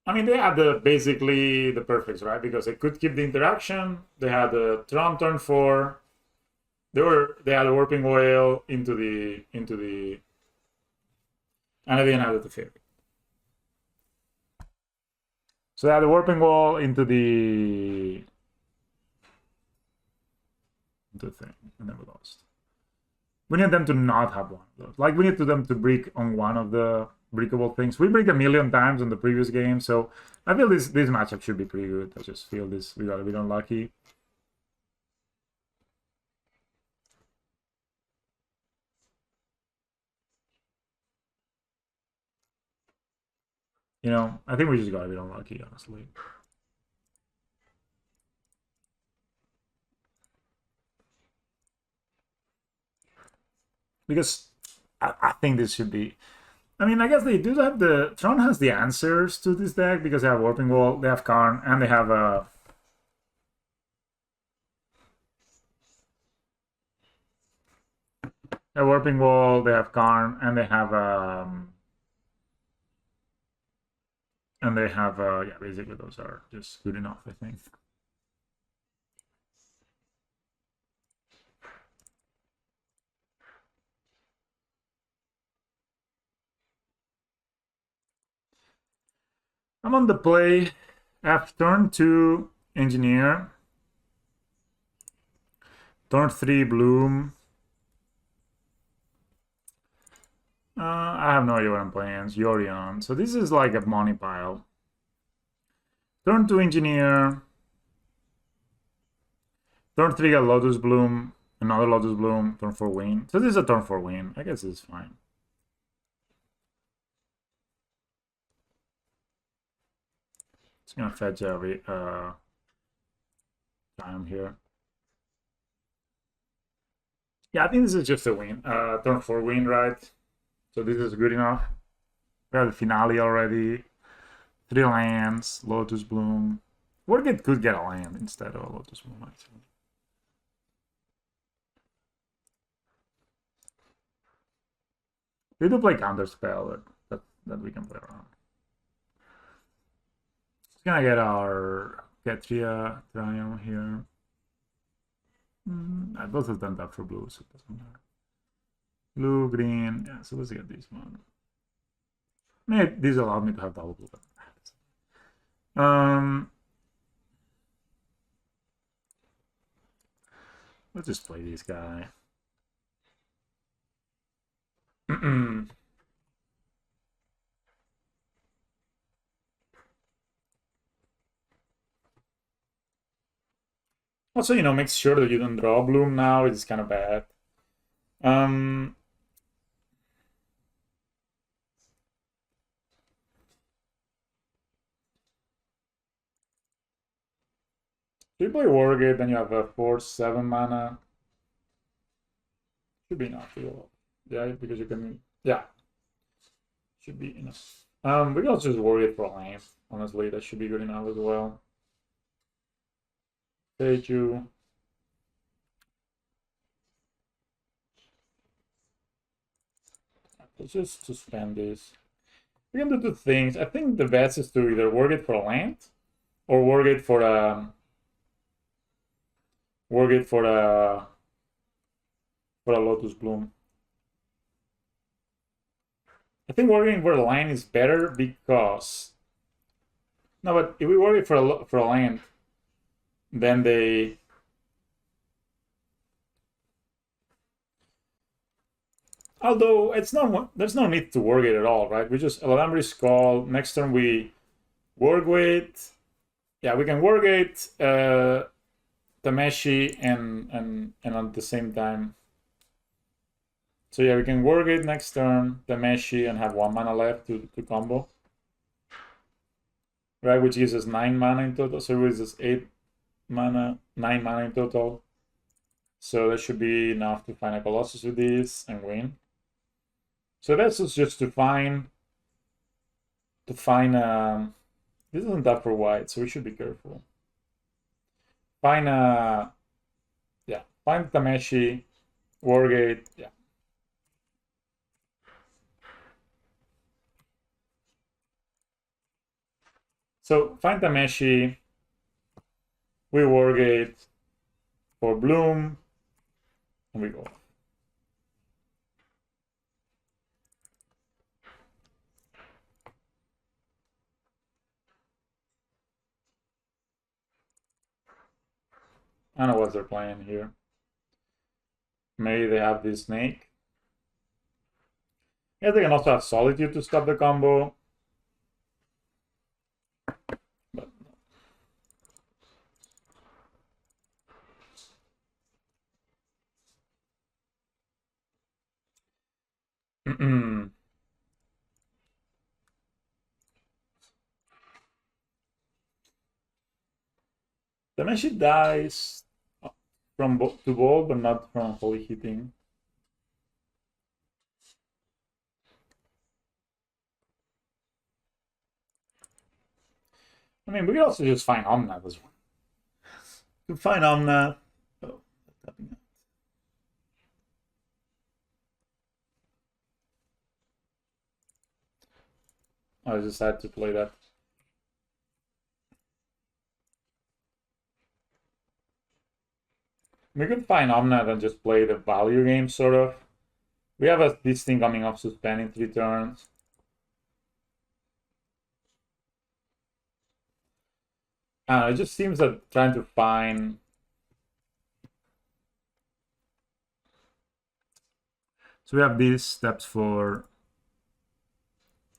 I mean, they had basically the perfects, right? Because they could keep the interaction. They had the Tron turn 4. They had a Warping Whale into the and I didn't have the favorite. So they had the Warping Wall into the thing, and then we lost. We need them to not have one of those. Like we need them to break on one of the breakable things. We break a million times in the previous game, so I feel this matchup should be pretty good. I just feel we got a bit unlucky. You know, I think we just got a bit unlucky, honestly. because I think this should be. I mean, I guess they do have the Tron has the answers to this deck because they have Warping Wall, they have Karn, and they have a Warping Wall, they have Karn, and they have yeah, basically those are just good enough, I think. I'm on the play. After turn 2, Engineer. Turn 3, Bloom. I have no idea what I'm playing. It's Yorion. So this is like a money pile. Turn 2, Engineer. Turn 3, got Lotus Bloom. Another Lotus Bloom. Turn 4, win. So this is a turn 4 win. I guess it's fine. It's gonna fetch every time here. Yeah, I think this is just a win. Turn 4 win, right? So this is good enough. We have the finale already. 3 lands, Lotus Bloom. Wargate could get a land instead of a Lotus Bloom, actually. We do play Counterspell that we can play around. Just gonna get our Ketria Triumph here. I both of them tap for blue, so it doesn't matter. Blue, green, yeah, so let's get this one. Maybe this allowed me to have double blue. Let's just play this guy. Also, you know, make sure that you don't draw Bloom now. It's kind of bad. If you play Wargate, then you have a 4/7 mana. Should be enough. Yeah, because you can. Yeah. Should be enough. We can also just Wargate for lane. Honestly, that should be good enough as well. Seiju. Let's just suspend this. We can do two things. I think the best is to either Wargate for a land or Wargate for a Lotus Bloom. I think Wargate for a land is better because no, but if we Wargate for a land, then they although it's not there's no need to Wargate at all, right? We just Eladamri Skull. Next turn we Wargate. Yeah, we can Wargate Tameshi and at the same time. So yeah, we can Wargate next turn, Tameshi, and have 1 mana left to combo. Right, which gives us 9 mana in total. So it gives us 8 mana, 9 mana in total. So that should be enough to find a Colossus with this and win. So that's just to find this isn't up for white, so we should be careful. Find find Tameshi, Wargate, yeah. So find Tameshi, we Wargate for Bloom, and we go. I don't know what they're playing here. Maybe they have this snake. Yeah, they can also have Solitude to stop the combo. But Tameshi dies from to ball, but not from holy hitting. I mean, we could also just find Omnath as well. We could find Omnath. Oh, tapping out. I just had to play that. We could find Omnath and just play the value game, sort of. We have this thing coming off suspend in 3 turns. It just seems that trying to find... So we have these steps for...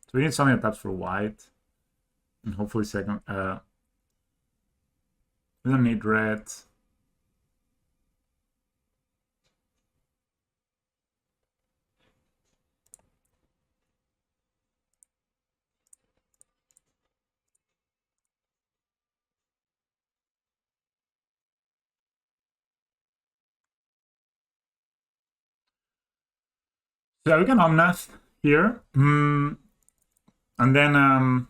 So we need something that taps for white. And hopefully second... we don't need red. So yeah, we can Omnath here. And then,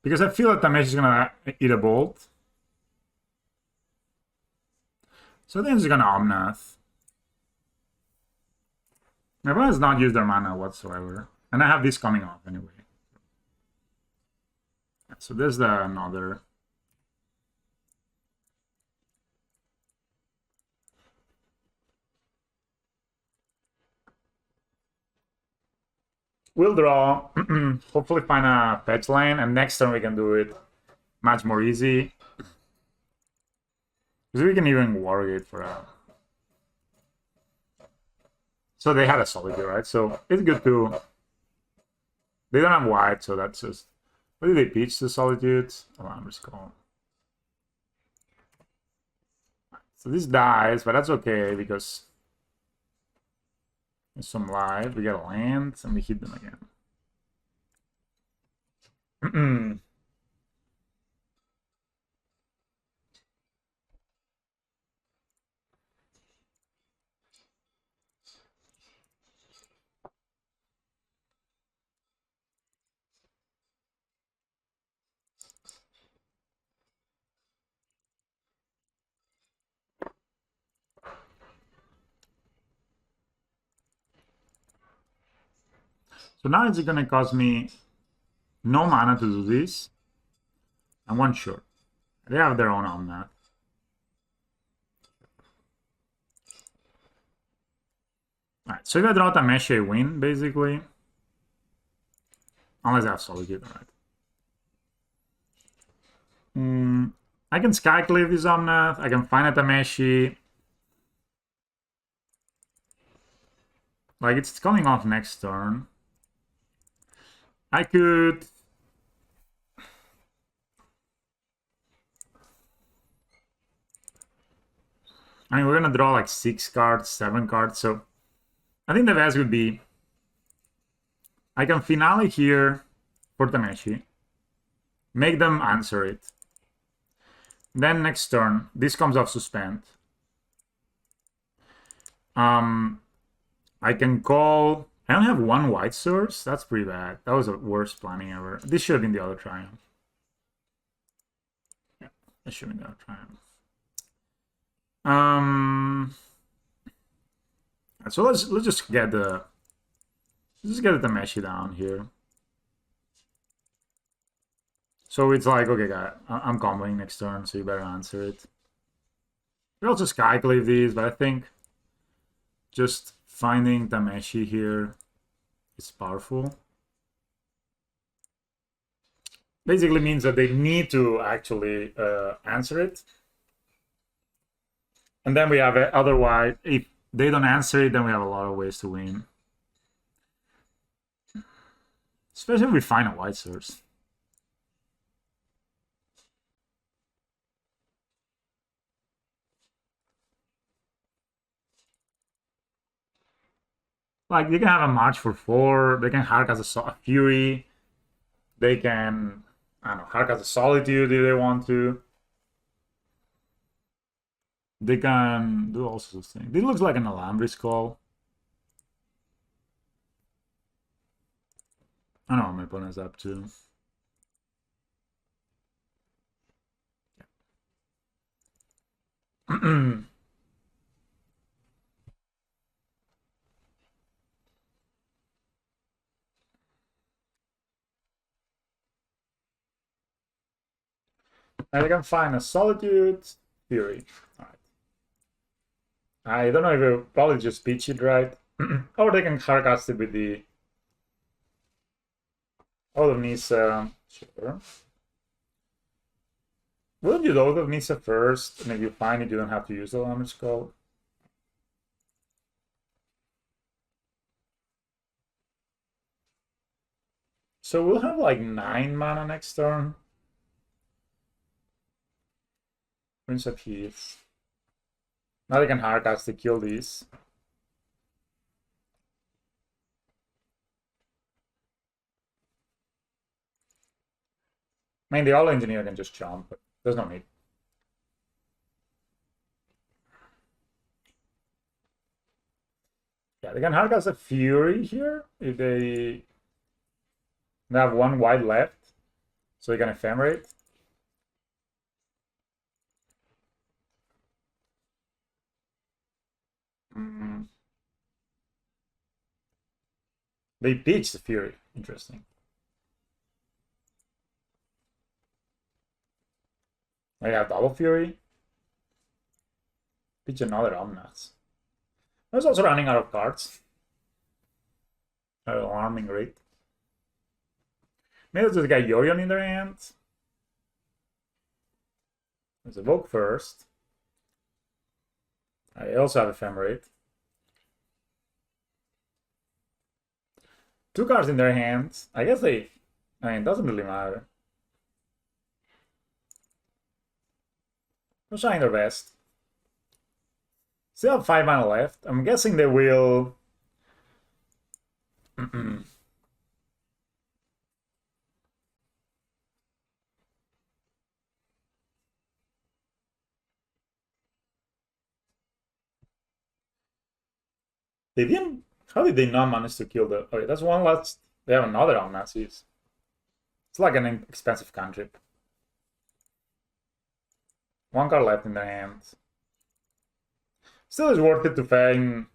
because I feel that Tameshi is gonna eat a bolt. So I think he's gonna Omnath. My opponent has not used their mana whatsoever. And I have this coming off anyway. So there's another. We'll draw, hopefully find a fetch lane, and next turn we can do it much more easy. Because we can even Wargate for a... So they had a Solitude, right? So it's good to... They don't have white, so that's just... What did they pitch to Solitude? Alarm's Call. So this dies, but that's okay, because... There's some life, we get a land, and we hit them again. So now it's gonna cost me no mana to do this. And 1 short. They have their own on that. Alright, so if I draw Tameshi, I win, basically. Unless I have Solitude, alright. I can Skyclave this Omnath, I can find a Tameshi. Like, it's coming off next turn. I could... I mean, we're gonna draw like 6 cards, 7 cards, so... I think the best would be... I can Finale here for Tameshi. Make them answer it. Then next turn, this comes off Suspend. I can call... I only have 1 white source. That's pretty bad. That was the worst planning ever. This should have been the other Triumph. Yeah, this should have been the other Triumph. So let's just get the Tameshi down here. So it's like, okay, guy, I'm comboing next turn, so you better answer it. We also Skyclave these, but I think just finding Tameshi here is powerful. Basically means that they need to actually answer it. And then we have it. Otherwise, if they don't answer it, then we have a lot of ways to win. Especially if we find a white source. Like, they can have a March for 4, they can Hardcast a Fury, they can, I don't know, Hardcast a Solitude if they want to. They can do all sorts of things. This looks like an Alhambris call. I don't know what my opponent's up to. And I can find a Solitude Fury. Alright. I don't know if it'll probably just pitch it right. Or they can hardcast it with the Oath of Nissa. Sure. Wouldn't you do Oath of Nissa first? And if you find it, you don't have to use the Lammer's Call. So we'll have like 9 mana next turn. Prince of Heath. Now they can hardcast to kill these. I mean, the All Engineer can just jump, but there's no need. Yeah, they can hardcast a Fury here if they have 1 white left, so they can Ephemerate. They pitch the Fury. Interesting. I have double Fury. Pitch another Omnath. I was also running out of cards. Alarming rate. Maybe there's a guy Yorion in their hand. Let's evoke first. I also have Ephemerate. 2 cards in their hands. I guess they... I mean, it doesn't really matter. They're trying their best. Still have 5 mana left. I'm guessing they will... They didn't... How did they not manage to kill the... Okay, that's one last... They have another Omnazis. It's like an expensive cantrip. 1 card left in their hands. Still is worth it to find...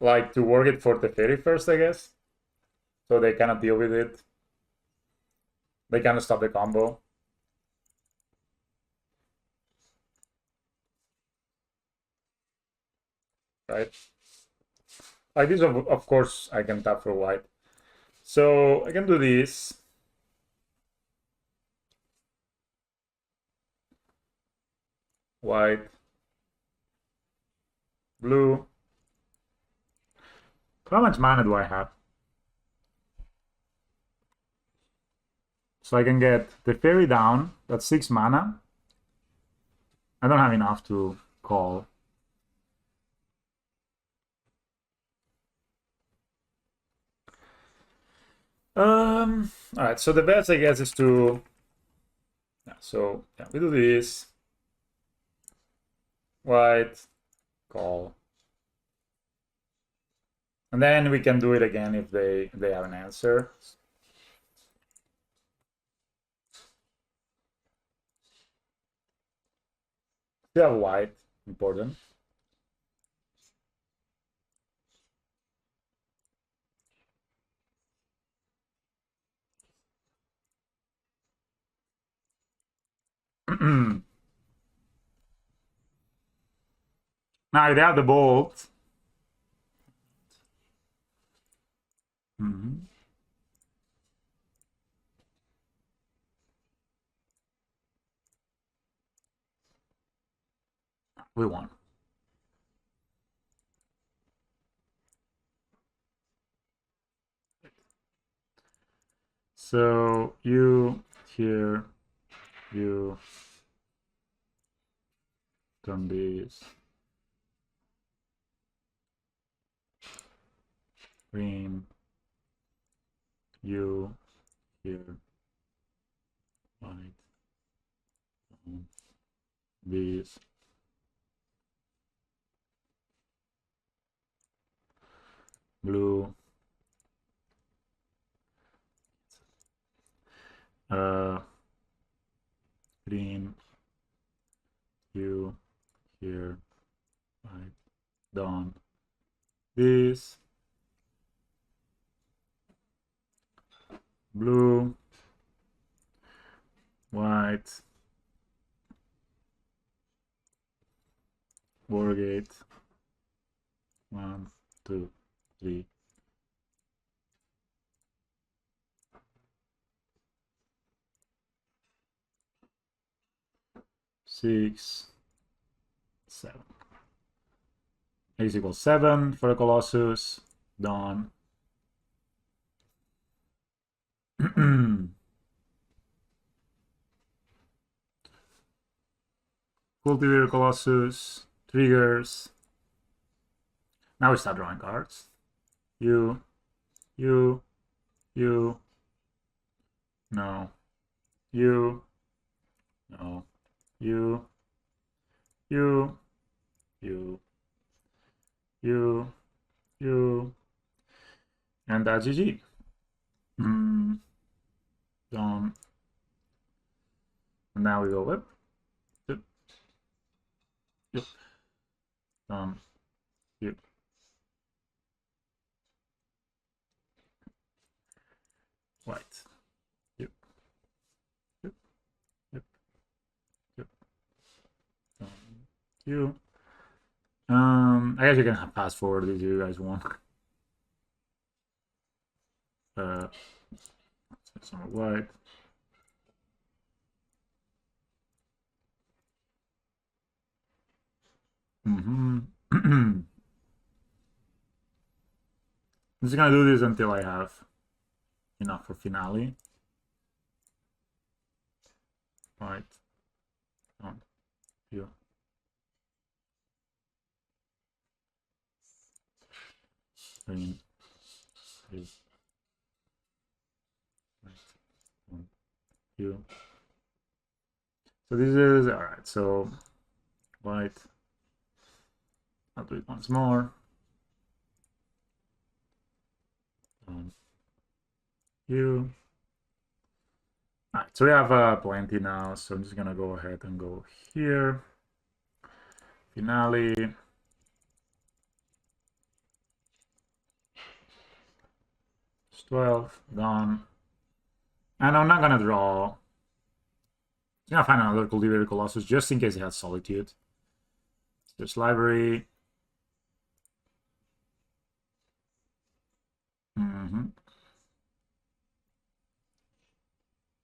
Like, to work it for the Teferi first, I guess. So they cannot deal with it. They cannot stop the combo. Right? Like this, of course, I can tap for white. So I can do this. White. Blue. How much mana do I have? So I can get the Fairy down. That's 6 mana. I don't have enough to call. Alright, so the best, I guess, is to... Yeah, so, yeah, we do this. White. Call. And then we can do it again if they have an answer. They have white, important. Now they have the bolt. We won. So you here, you turn this green, you here, white, this. Blue. this, blue, white, Wargate, 1, 2, 3. Six, 7. X equals 7 for the Colossus. Done. Cultivator Colossus. Triggers. Now we start drawing cards. You. No. You. No. You. And that's GG. Done. And now we go whip. Yep. Done. Yep. White. Yep. Yep. Yep. Yep. You. I guess you can pass forward if you guys want. Some white. I'm just gonna do this until I have enough for finale. White. On. You. Green. Blue. You. So this is all right. So white. I'll do it once more. You. All right. So we have plenty now. So I'm just gonna go ahead and go here. Finale. It's 12. Gone. And I'm not gonna draw. I'm gonna find another Cultivated Colossus just in case it has Solitude. There's Library.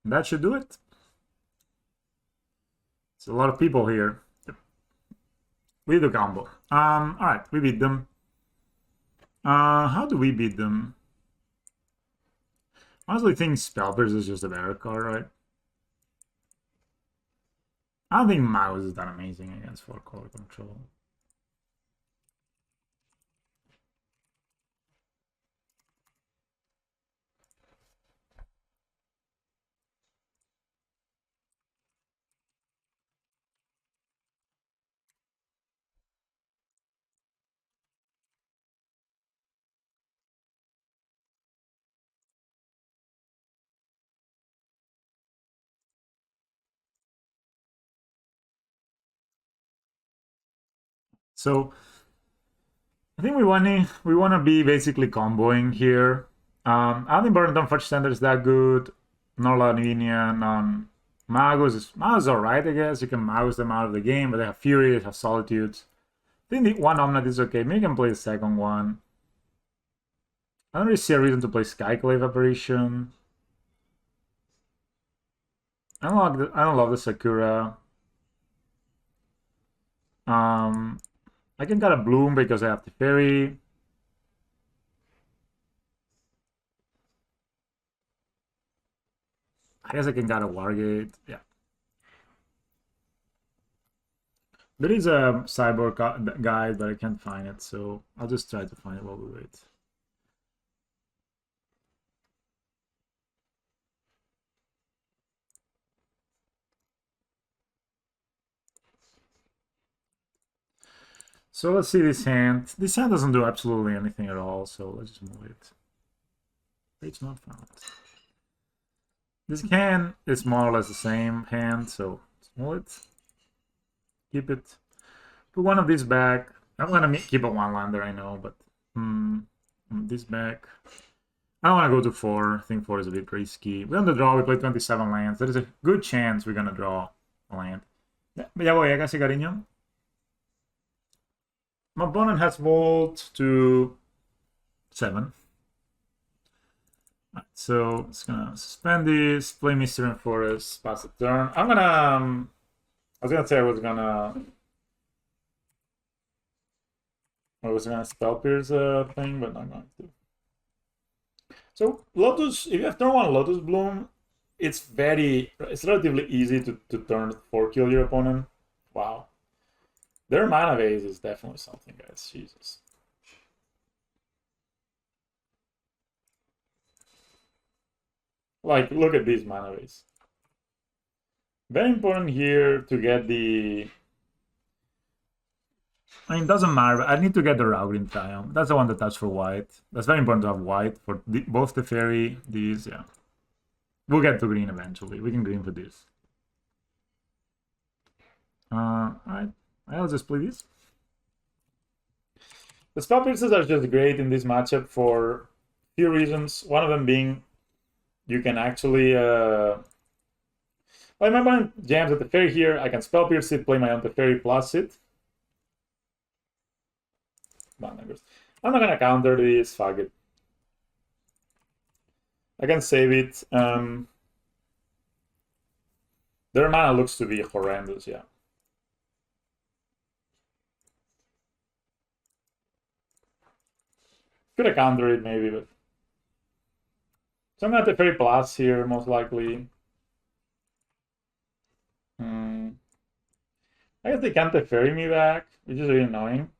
That should do it. It's a lot of people here. Yep. We do combo. All right, we beat them. How do we beat them? Honestly, I think Spellpierce is just a better card, right? I don't think Mouse is that amazing against 4-color control. So I think we want to be basically comboing here. I don't think Burn Fetch Standard is that good. Nor Lavinia, none. Magus is alright, I guess. You can Magus them out of the game, but they have Fury, they have Solitudes. I think the one Omnat is okay. Maybe you can play the second one. I don't really see a reason to play Skyclave Apparition. I don't love the Sakura. I can get a Bloom because I have the Fairy. I guess I can get a Wargate. Yeah. There is a Sideboard guide, but I can't find it, so I'll just try to find it while we wait. So let's see this hand. This hand doesn't do absolutely anything at all, so let's just move it. It's not found. This hand is more or less the same hand, so move it. Keep it. Put one of these back. I'm gonna keep a one-lander, I know, but This back. I don't want to go to 4. I think 4 is a bit risky. We're on the draw. We play 27 lands. There is a good chance we're going to draw a land. Ya voy, casi cariño. My opponent has vault to 7. Right, so it's gonna suspend this, play Mystery and Forest, pass the turn. I'm gonna. I was gonna say I was gonna spell pierce thing, but not going to. So Lotus, if you have turn 1 Lotus Bloom, it's relatively easy to turn 4 kill your opponent. Wow. Their mana base is definitely something, guys. Jesus. Like, look at this mana base. Very important here to get the... I mean, it doesn't matter. I need to get the Rowgreen Triumph. That's the one that touch for white. That's very important to have white for both the fairy, these, yeah. We'll get to green eventually. We can green for this. Alright. I'll just play this. The spell pierces are just great in this matchup for a few reasons. One of them being you can actually... well, my opponent jams at the fairy here. I can spell pierce it, play my own Teferi plus it. I'm not gonna counter this, fuck it. I can save it. Their mana looks to be horrendous, yeah. Could have countered it maybe, but... So I'm gonna have Teferi plus here, most likely. I guess they can't Teferi me back, which is really annoying.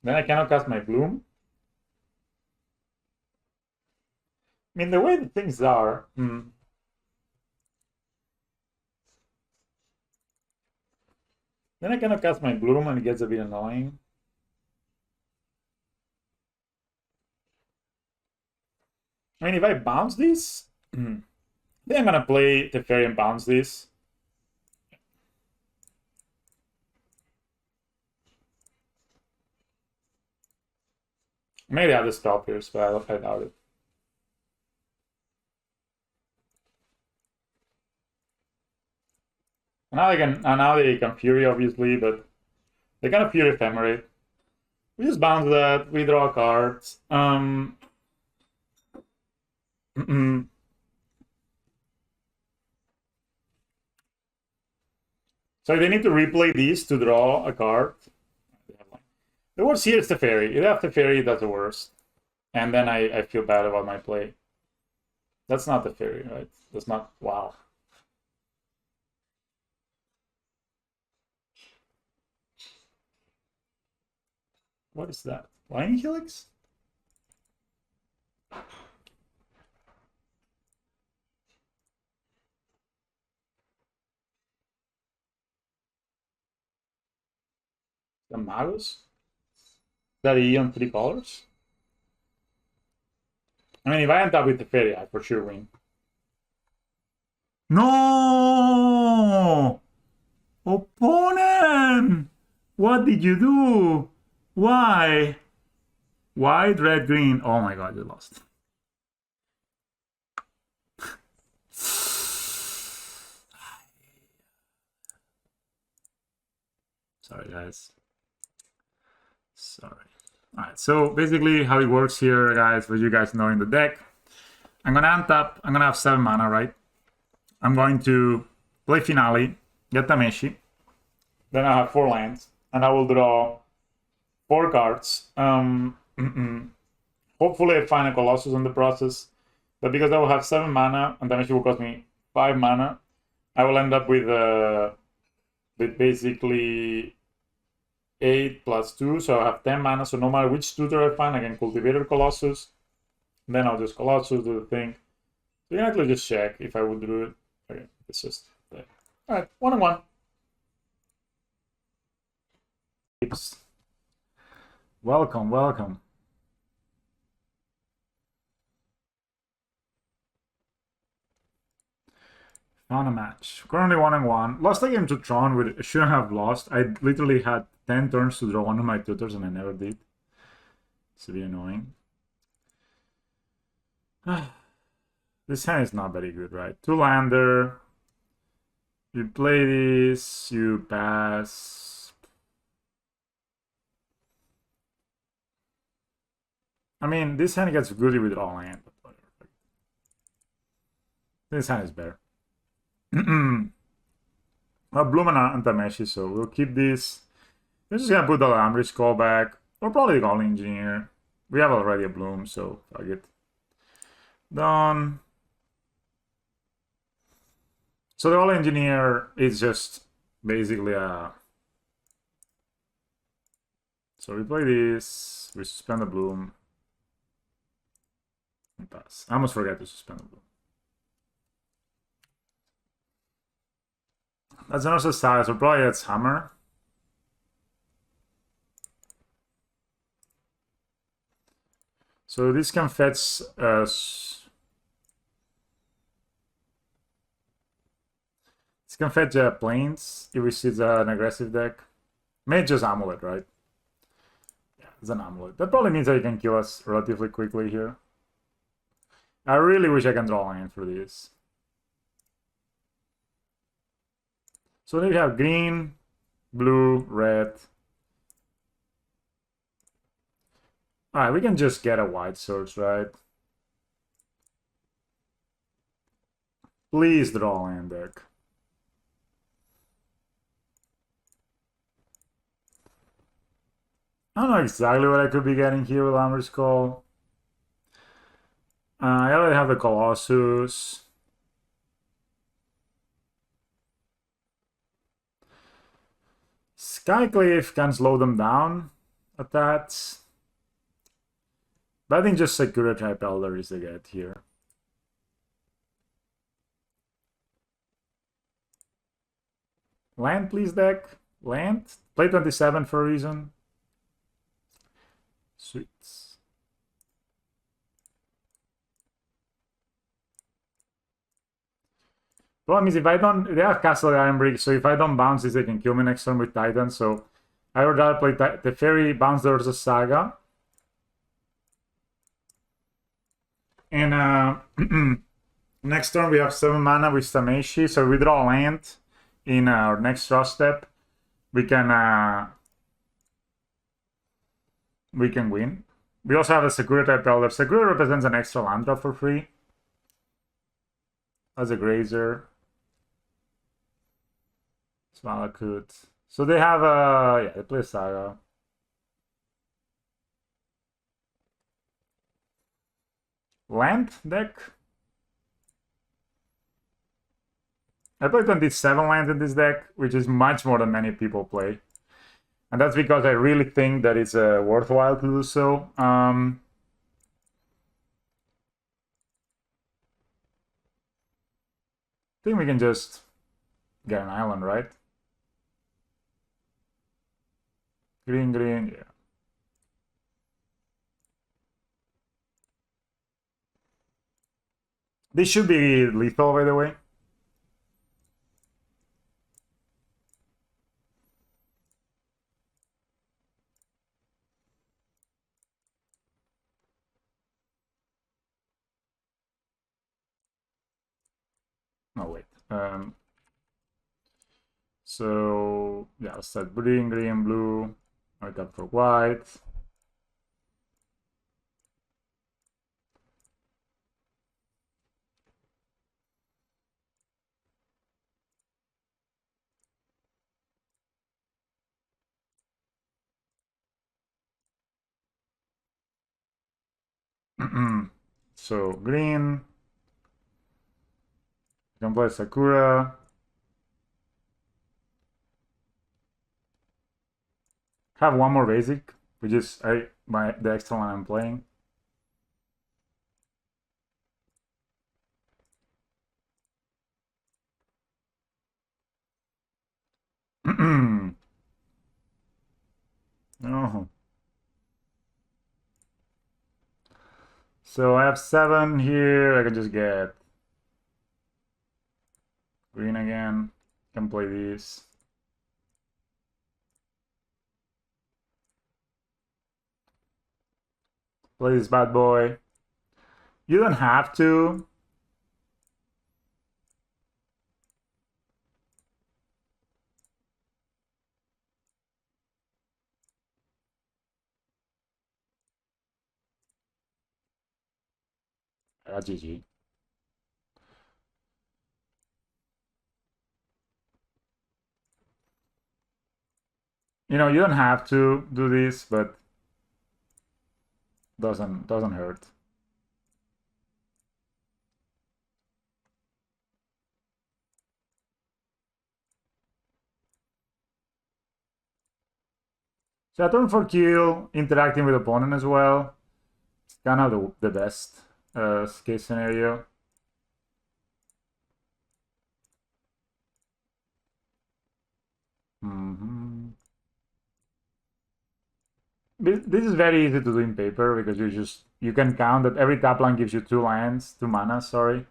Then I cannot cast my Bloom. I mean, the way that things are... Then I cannot cast my Bloom and it gets a bit annoying. I mean, if I bounce this... then I'm gonna play Teferi and bounce this. Maybe I have the spell pierce, but I doubt it. Now they can Fury, obviously, but they can Fury Ephemerate. We just bounce that, we draw cards. So they need to replay these to draw a card. The worst here is the fairy. If they have the fairy, that's the worst. And then I feel bad about my play. That's not the fairy, right? That's not... Wow. What is that? Lightning Helix? The Magus? That E on 3 colors? I mean, if I end up with the fairy, I for sure win. No! Opponent! What did you do? Why? White, red, green. Oh my god, you lost. Sorry, guys. Sorry. Alright, so basically how it works here, guys, for you guys know in the deck, I'm gonna untap, I'm gonna have 7 mana, right? I'm going to play Finale, get Tameshi, then I have 4 lands, and I will draw 4 cards. Hopefully I find a Colossus in the process, but because I will have 7 mana, and Tameshi will cost me 5 mana, I will end up with basically 8 plus 2, so I have 10 mana, so no matter which tutor I find, I can Cultivator Colossus, then I'll just Colossus, do the thing. So you can actually just check if I would do it. Okay, it's just there. Alright, 1-on-1. Welcome, welcome. Found a match. Currently 1-on-1. Lost the game to Tron, which I shouldn't have lost. I literally had 10 turns to draw one of my tutors and I never did. It's a bit annoying. This hand is not very good, right? Two-lander. You play this, you pass. I mean, this hand gets goody with all hand. But whatever. This hand is better. Well, Bloom and Tameshi, so we'll keep this. We're just gonna put the Lambri's call back. Or probably Call Engineer. We have already a Bloom, so fuck it. Done. So the All Engineer is just basically a... So we play this, we suspend the Bloom, and pass. I almost forgot to suspend the Bloom. That's another style, so probably that's Hammer. So this can fetch us... This can fetch Plains if we see an aggressive deck. Maybe just Amulet, right? Yeah, it's an Amulet. That probably means that you can kill us relatively quickly here. I really wish I can draw land for this. So then we have green, blue, red. Alright, we can just get a white source, right? Please draw land deck. I don't know exactly what I could be getting here with Lambert's Call. I already have the Colossus. Skyclave can slow them down attacks. But I think just Sakura type Elder is the get here. Land, please, deck. Land. Play 27 for a reason. Sweet. Problem is, if I don't... They have Castle Ironbreak, so if I don't bounce this, they can kill me next turn with Titan, so... I would rather play the Fairy, bounce the Urza Saga. And next turn we have 7 mana with Tameshi, so we draw land in our next draw step. We can win. We also have a Sakura type Elder. Sakura represents an extra land drop for free. As a Grazer. Smalakut. So they have a... Yeah, they play Saga. Land deck? I play 27 lands in this deck, which is much more than many people play. And that's because I really think that it's worthwhile to do so. I think we can just get an island, right? Green, green, yeah. This should be lethal, by the way. No, wait. So, yeah, I'll set green, green, blue. I got for white. So, green. You can play Sakura. Have one more basic, which is the extra one I'm playing. Oh. So I have 7 here. I can just get green again. Can play these. Play this bad boy. You don't have to. GG. You know, you don't have to do this, but doesn't hurt. So a turn for kill, interacting with opponent as well. It's kind of the best case scenario. This is very easy to do in paper because you can count that every tap line gives you 2 lands, 2 mana, sorry,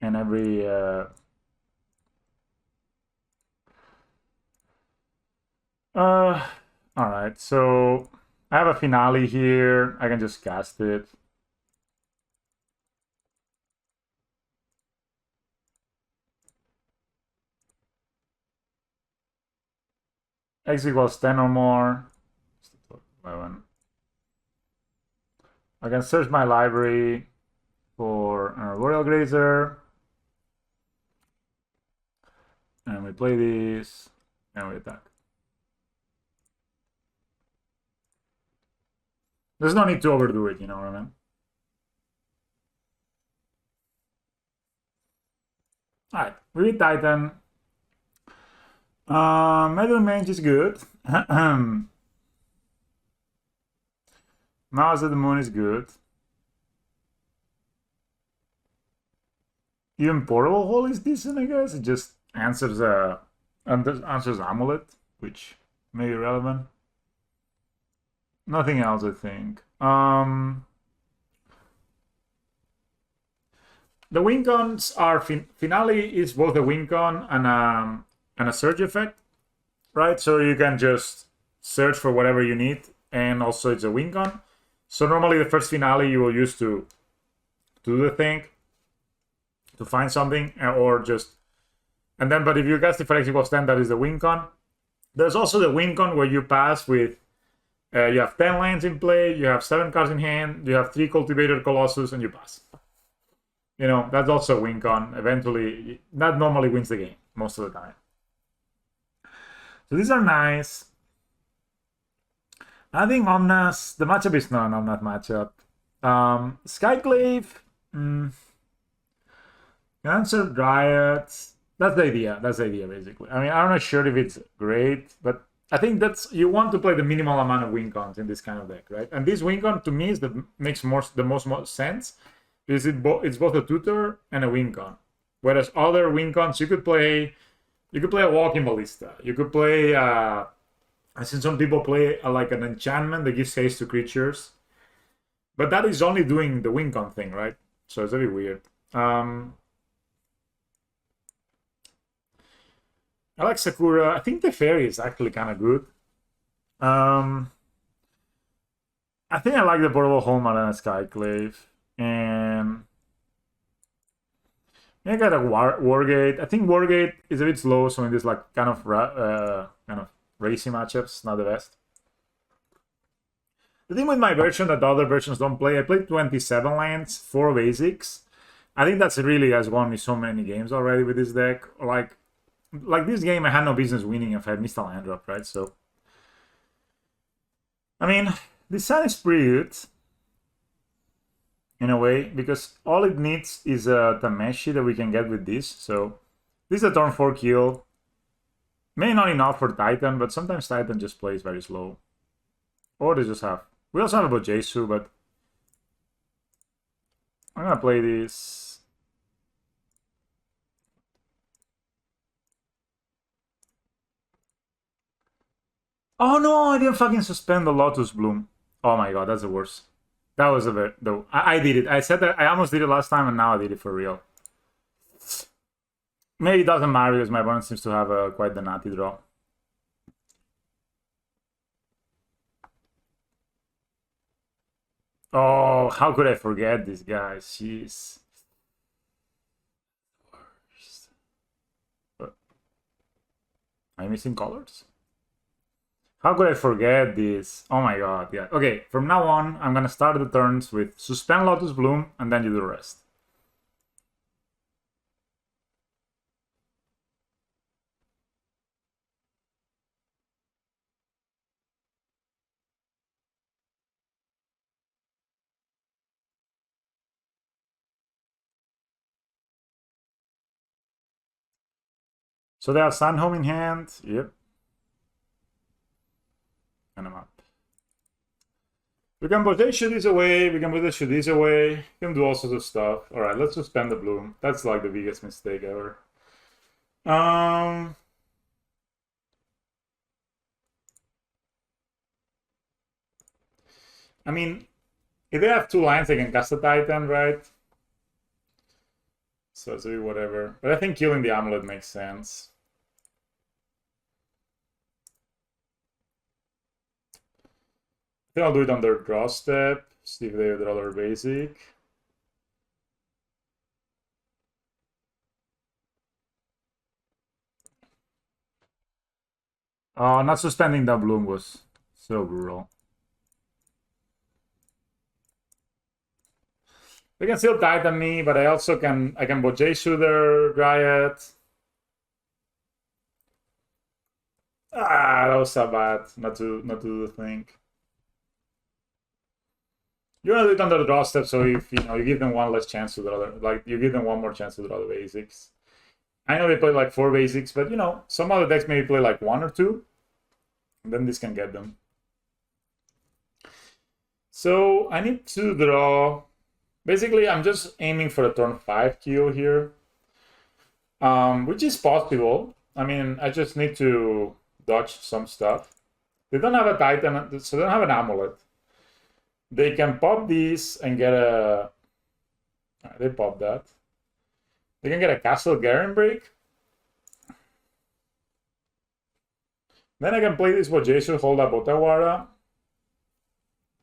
and every all right, so I have a finale here. I can just cast it. X equals 10 or more. 11. I can search my library for Royal Grazer. And we play this, and we attack. There's no need to overdo it, you know what I mean? Alright, we beat Titan. Metal Mage is good. Mouse of the Moon is good. Even Portable Hole is decent, I guess. It just answers Amulet, which may be relevant. Nothing else, I think. The win cons are Finale is both a win con and a surge effect, right? So you can just search for whatever you need, and also it's a win con. So normally the first Finale you will use to do the thing, to find something, or just... And then, but if you cast it for X equals 10, that is the win con. There's also the win con where you pass with... you have 10 lands in play, you have 7 cards in hand, you have 3 Cultivator Colossus, and you pass. You know, that's also a win con. Eventually, that normally wins the game, most of the time. So these are nice. I think Omnath, the matchup is not an Omnath matchup. Skyclave, Cancer Dryads. That's the idea. That's the idea, basically. I mean, I'm not sure if it's great, but I think that's... You want to play the minimal amount of win cons in this kind of deck, right? And this win con, to me, is makes the most sense. Is it's both a tutor and a win con. Whereas other win cons, you could play a Walking Ballista. You could play... I've seen some people play like an enchantment that gives haste to creatures. But that is only doing the win con thing, right? So it's very weird. I like Sakura. I think the fairy is actually kind of good. I think I like the Portable Home more than a Skyclave. And I got a Wargate. I think Wargate is a bit slow, so in this like kind of racy matchups, not the best. The thing with my version that the other versions don't play, I played 27 lands, 4 basics. I think that's really has won me so many games already with this deck. Like this game, I had no business winning if I had missed a land drop, right? So, I mean, this sun is pretty good in a way, because all it needs is a Tameshi that we can get with this. So, this is a turn 4 kill. Maybe not enough for Titan, but sometimes Titan just plays very slow. Or they just have... We also have a Bojesu, but... I'm gonna play this... Oh no, I didn't fucking suspend the Lotus Bloom. Oh my god, that's the worst. That was a bit... I did it. I said that I almost did it last time, and now I did it for real. Maybe it doesn't matter because my opponent seems to have quite the nutty draw. Oh, how could I forget this guy? Jeez. Am I missing colors? How could I forget this? Oh my god, yeah. Okay, from now on, I'm gonna start the turns with Suspend Lotus Bloom, and then you do the rest. So they have Sandhome in hand. Yep. And I'm up. We can potential this away. We can potential this away. We can do all sorts of stuff. All right, let's suspend the bloom. That's like the biggest mistake ever. I mean, if they have two lines, they can cast a Titan, right? So it's a bit whatever. But I think killing the amulet makes sense. I think I'll do it on their draw step. See if they draw their basic. Oh, not suspending that bloom was so brutal. They can still Titan me, but I also can Bojesu their Riot. Ah, that was so bad not to do the thing. You want to do it under the draw step, so if you give them one less chance to draw, like you give them one more chance to draw the basics. I know they play like 4 basics, but some other decks maybe play like 1 or 2. And then this can get them. So I need to draw. Basically, I'm just aiming for a turn 5 kill here, which is possible. I mean, I just need to dodge some stuff. They don't have a Titan, so they don't have an amulet. They can pop these and get a... They pop that. They can get a Castle Garen break. Then I can play this Bojesu, hold up Otawara.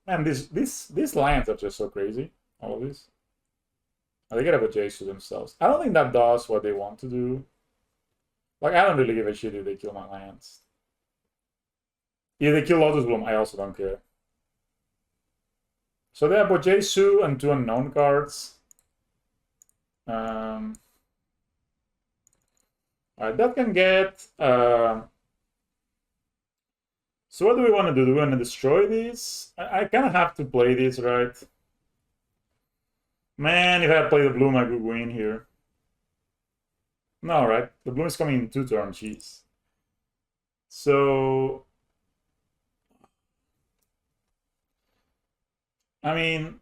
Man, these lines are just so crazy. All of these. Oh, they get a Bojesu themselves. I don't think that does what they want to do. Like, I don't really give a shit if they kill my lands. If they kill Lotus Bloom, I also don't care. So they have Bojesu and 2 unknown cards. Alright, that can get... So what do we want to do? Do we want to destroy these? I kind of have to play these, right? Man, if I play the Bloom, I could win here. No, right? The Bloom is coming in 2 turns, jeez. So... I mean...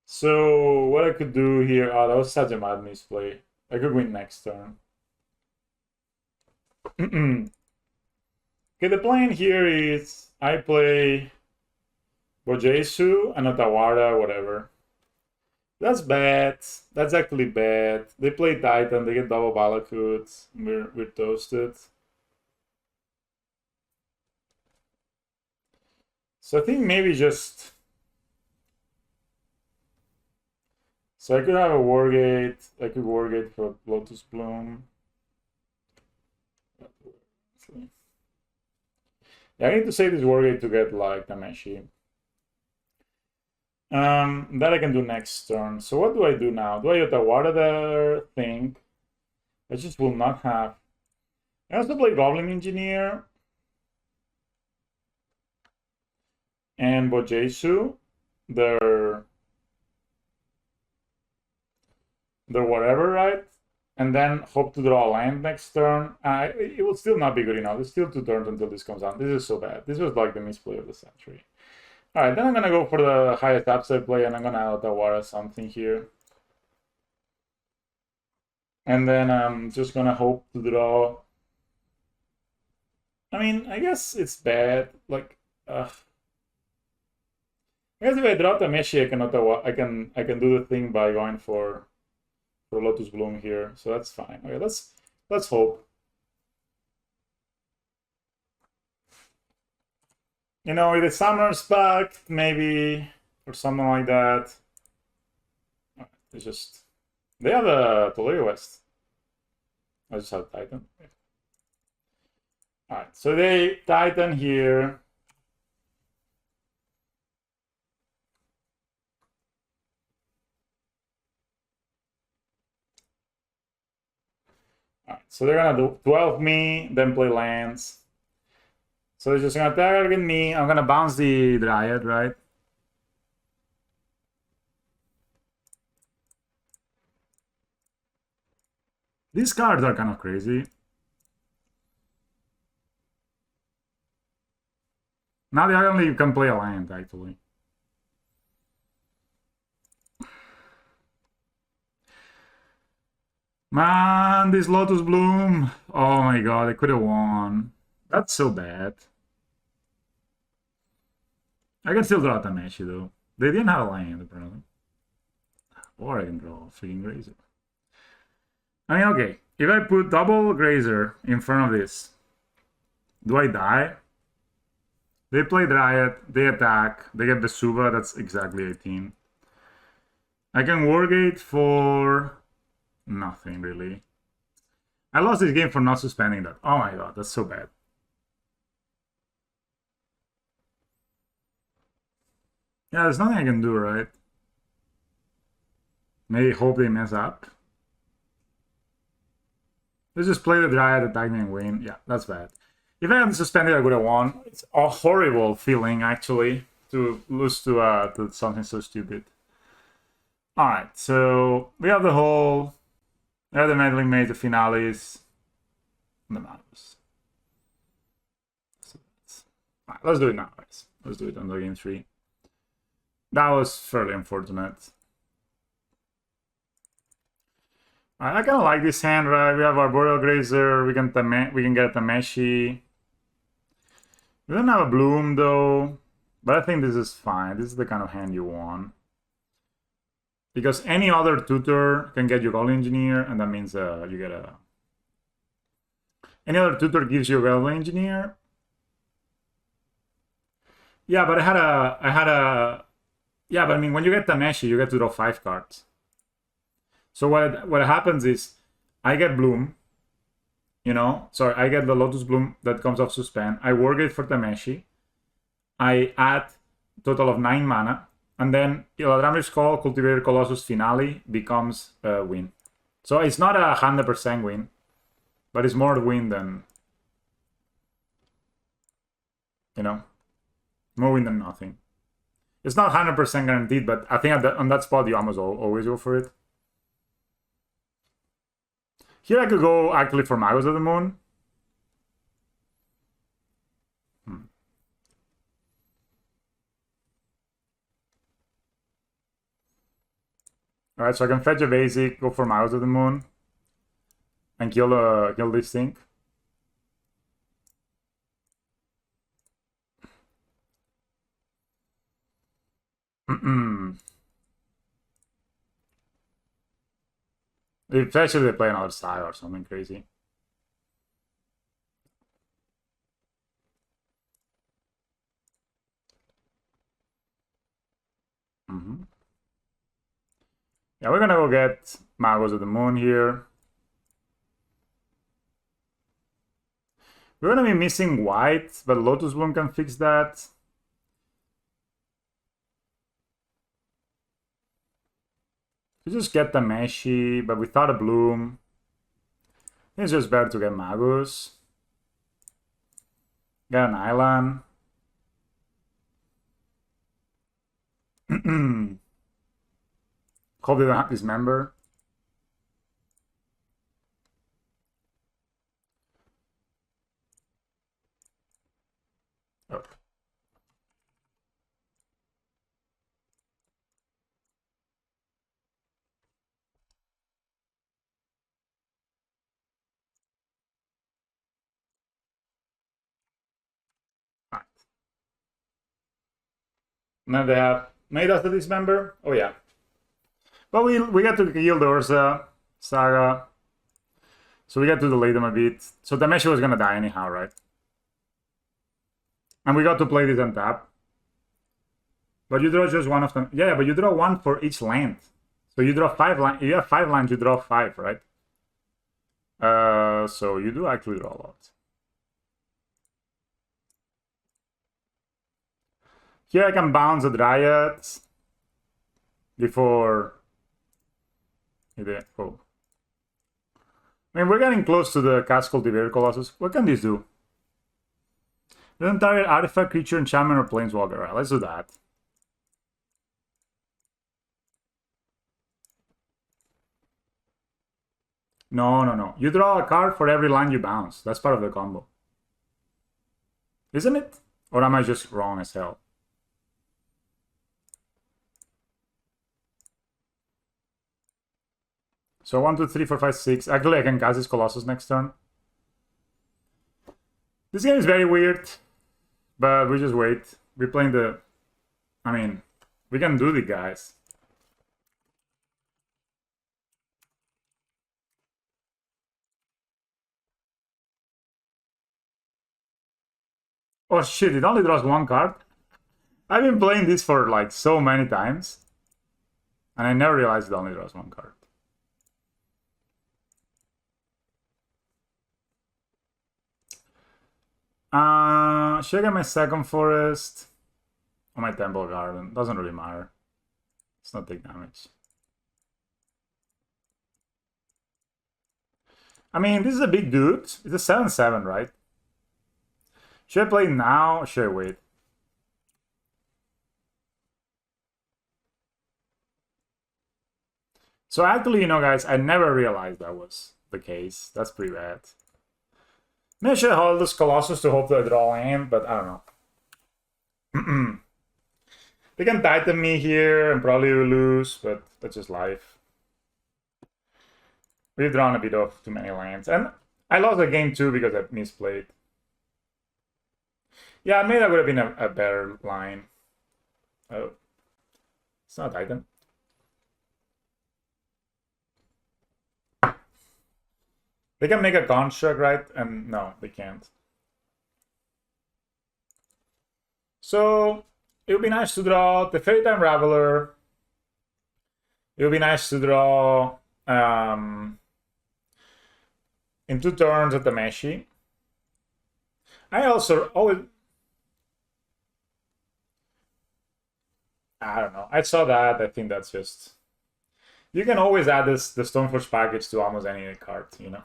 So, what I could do here... Oh, that was such a mad misplay. I could win next turn. Okay, the plan here is I play Bojesu and Otawara, whatever. That's bad. That's actually bad. They play Titan, they get double Valakut. We're toasted. So I think maybe just... So I could have a Wargate. I could Wargate for Lotus Bloom. Yeah, I need to save this Wargate to get like Tameshi. That I can do next turn. So what do I do now? Do I Otawara the thing? I just will not have... I also play Goblin Engineer. And Bojesu. They're whatever, right? And then hope to draw a land next turn. It will still not be good enough. There's still 2 turns until this comes out. This is so bad. This was like the misplay of the century. Alright, then I'm gonna go for the highest upside play and I'm gonna Otawara something here. And then I'm just gonna hope to draw... I mean, I guess it's bad. Like, I guess if I draw Tameshi, I can do the thing by going for for Lotus Bloom here, so that's fine. Okay, let's hope. You know, if the summer's back, maybe, or something like that. It's just they have a Toledo West. I just have Titan. All right, so they Titan here. All right, so they're gonna do 12 me, then play lands. So they're just gonna target me. I'm gonna bounce the Dryad, right? These cards are kind of crazy. Now they only can play a land, actually. Man, this Lotus Bloom. Oh my god, I could have won. That's so bad. I can still draw Tameshi, though. They didn't have a land, apparently. Or I can draw a freaking Grazer. I mean, okay. If I put double Grazer in front of this, do I die? They play Dryad, they attack, they get Vesuva, that's exactly 18. I can Wargate for nothing, really. I lost this game for not suspending that. Oh my god, that's so bad. Yeah, there's nothing I can do, right? Maybe hope they mess up. Let's just play the Dryad, attack me and win. Yeah, that's bad. If I hadn't suspended, I would have won. It's a horrible feeling, actually, to lose to something so stupid. All right, so we have the whole, we have the meddling mate, the finales, and the mouse. So all right, let's do it now, guys. Let's do it on the game 3. That was fairly unfortunate. All right, I kind of like this hand, right? We have our Boreal Grazer. We can get a Tameshi. We don't have a Bloom, though. But I think this is fine. This is the kind of hand you want. Because any other tutor can get you Goblin Engineer, and that means you get a... Any other tutor gives you a Goblin Engineer. Yeah, but I had a... Yeah, but I mean, when you get Tameshi, you get to draw 5 cards. So what happens is, I get Bloom, you know? Sorry, I get the Lotus Bloom that comes off suspend. I work it for Tameshi. I add a total of 9 mana. And then Illadrami's Call, Cultivator Colossus Finale becomes a win. So it's not a 100% win, but it's more win than, you know, more win than nothing. It's not 100% guaranteed, but I think on that spot you almost always go for it. Here I could go actually for Magos of the Moon. Alright, so I can fetch a basic, go for Magos of the Moon, and kill this thing. Especially they play another side or something crazy. Yeah, we're gonna go get Magos of the Moon here. We're gonna be missing white, but Lotus Bloom can fix that. You just get the Meshi, but without a Bloom. It's just better to get Magus. Get an island. Hope they don't have Dismember. Oh. Right. Now they have made us the Dismember. Oh yeah. But we got to kill the Ursa. Saga. So we got to delay them a bit. So Tameshi was gonna die anyhow, right? And we got to play this on tap. But you draw just one of them. Yeah, but you draw one for each land. So you draw 5 lines. You have 5 lines, you draw 5, right? So you do actually draw a lot. Here I can bounce a Dryad before... Oh. I mean, we're getting close to the Cast Cultivator Colossus. What can this do? Doesn't target artifact, creature, enchantment, or planeswalker. Right, let's do that. No, no, no. You draw a card for every line you bounce. That's part of the combo. Isn't it? Or am I just wrong as hell? So 1, 2, 3, 4, 5, 6. Actually, I can cast this Colossus next turn. This game is very weird, but we just wait. We're playing the... I mean, we can do the guys. Oh shit, it only draws 1 card? I've been playing this for like so many times, and I never realized it only draws 1 card. Should I get my second forest? Or my temple garden? Doesn't really matter. It's not big damage. I mean, this is a big dude. It's a 7/7, right? Should I play now or should I wait? So actually, you know, guys, I never realized that was the case. That's pretty bad. Maybe I should hold this Colossus to hope that I draw in, but I don't know. They can tighten me here and probably will lose, but that's just life. We've drawn a bit of too many lands. And I lost the game too because I misplayed. Yeah, maybe that would have been a better line. Oh. It's not Titan. They can make a construct, right? And no, they can't. So it would be nice to draw the Fairy Time Raveler. It would be nice to draw in 2 turns at Tameshi. I also always... I don't know. I saw that. I think that's just... You can always add the Stoneforge package to almost any card, you know?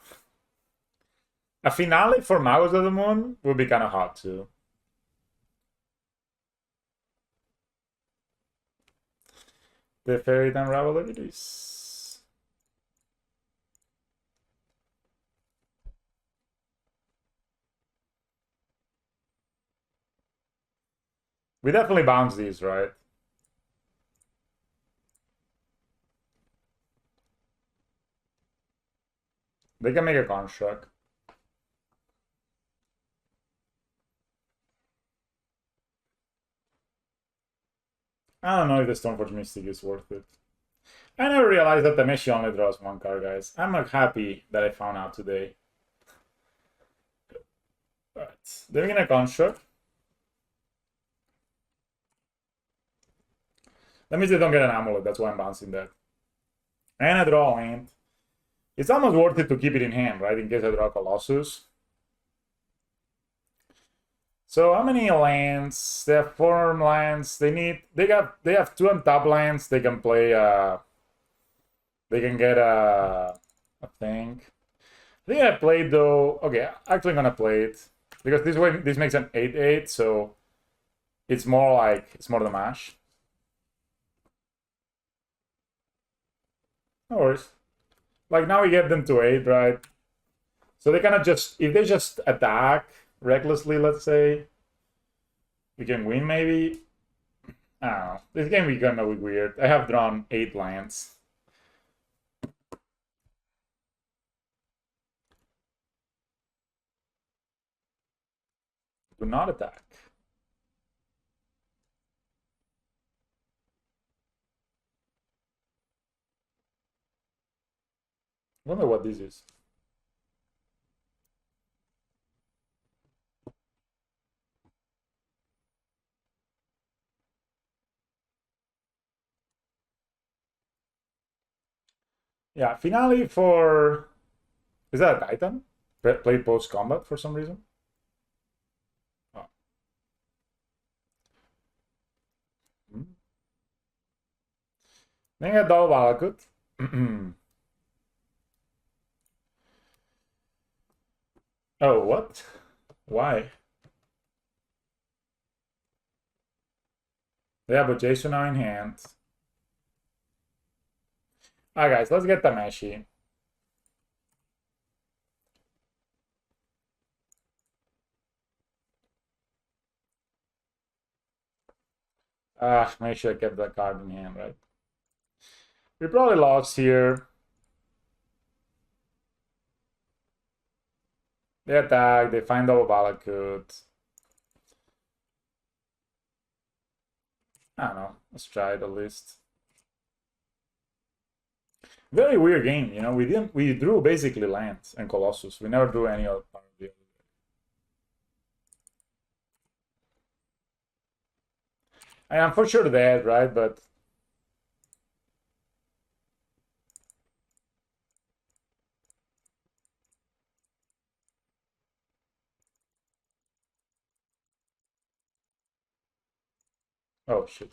A finale for Magos of the Moon would be kind of hot, too. The Fairy Time Raveler it is. We definitely bounce these, right? They can make a construct. I don't know if the Stoneforge Mystic is worth it. I never realized that Tameshi only draws 1 card, guys. I'm like happy that I found out today. But they're gonna construct. That means they don't get an amulet, that's why I'm bouncing that. And I draw a land. It's almost worth it to keep it in hand, right? In case I draw Colossus. So how many lands? They have 4 lands. They have 2 untap lands. They can play they can get a thing. I think I played though. Okay, actually gonna play it. Because this makes an 8/8, so it's more the mash. No worries. Like now we get them to 8, right? So they kind of just, if they just attack recklessly, let's say, we can win maybe. I don't know. This game is gonna be weird. I have drawn 8 lands. Do not attack. Wonder what this is. Yeah, finale for... Is that a Titan? Played post-combat for some reason? Oh. Hmm. Then I double Valakut. Oh, what? Why? They have a Jason now in hand. Alright, guys, let's get Tameshi. Make sure I kept that card in hand, right? We probably lost here. They attack, they find double Valakut. I don't know. Let's try it at least. Very weird game, you know. We drew basically lands and Colossus. We never drew any other part of the other. I'm for sure dead, right? But oh shit.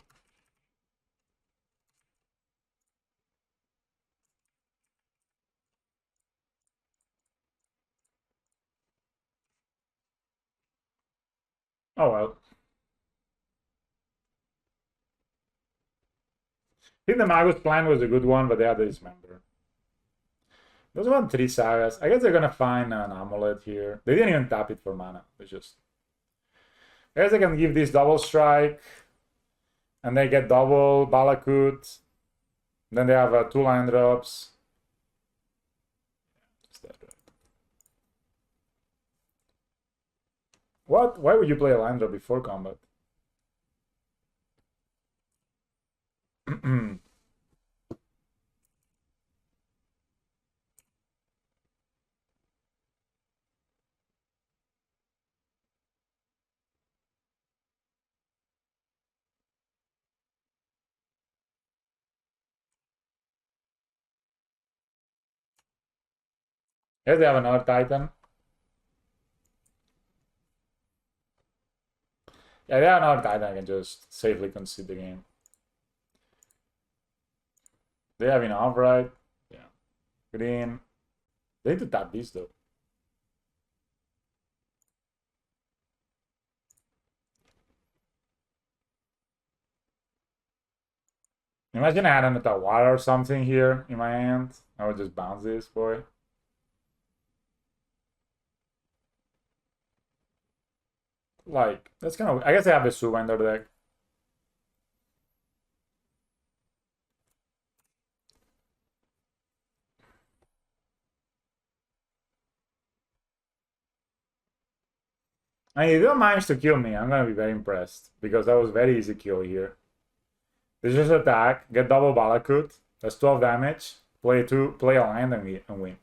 Oh well. I think the Magus plan was a good one, but they had to dismember. Those one 3 sagas. I guess they're gonna find an amulet here. They didn't even tap it for mana. They just. I guess I can give this double strike, and they get double Balakut. Then they have 2 land drops. What? Why would you play a land drop before combat? Yes, they have another Titan. Yeah, they have another Titan. I can just safely concede the game. They have enough, right? Yeah. Green. They need to tap this though. Imagine I had an Tawara or something here in my hand. I would just bounce this boy. Like, that's kind of... I guess I have a Suba in their deck. I mean, if they don't manage to kill me, I'm gonna be very impressed. Because that was very easy kill here. They just attack, get double Balakut. That's 12 damage. Play a land and win.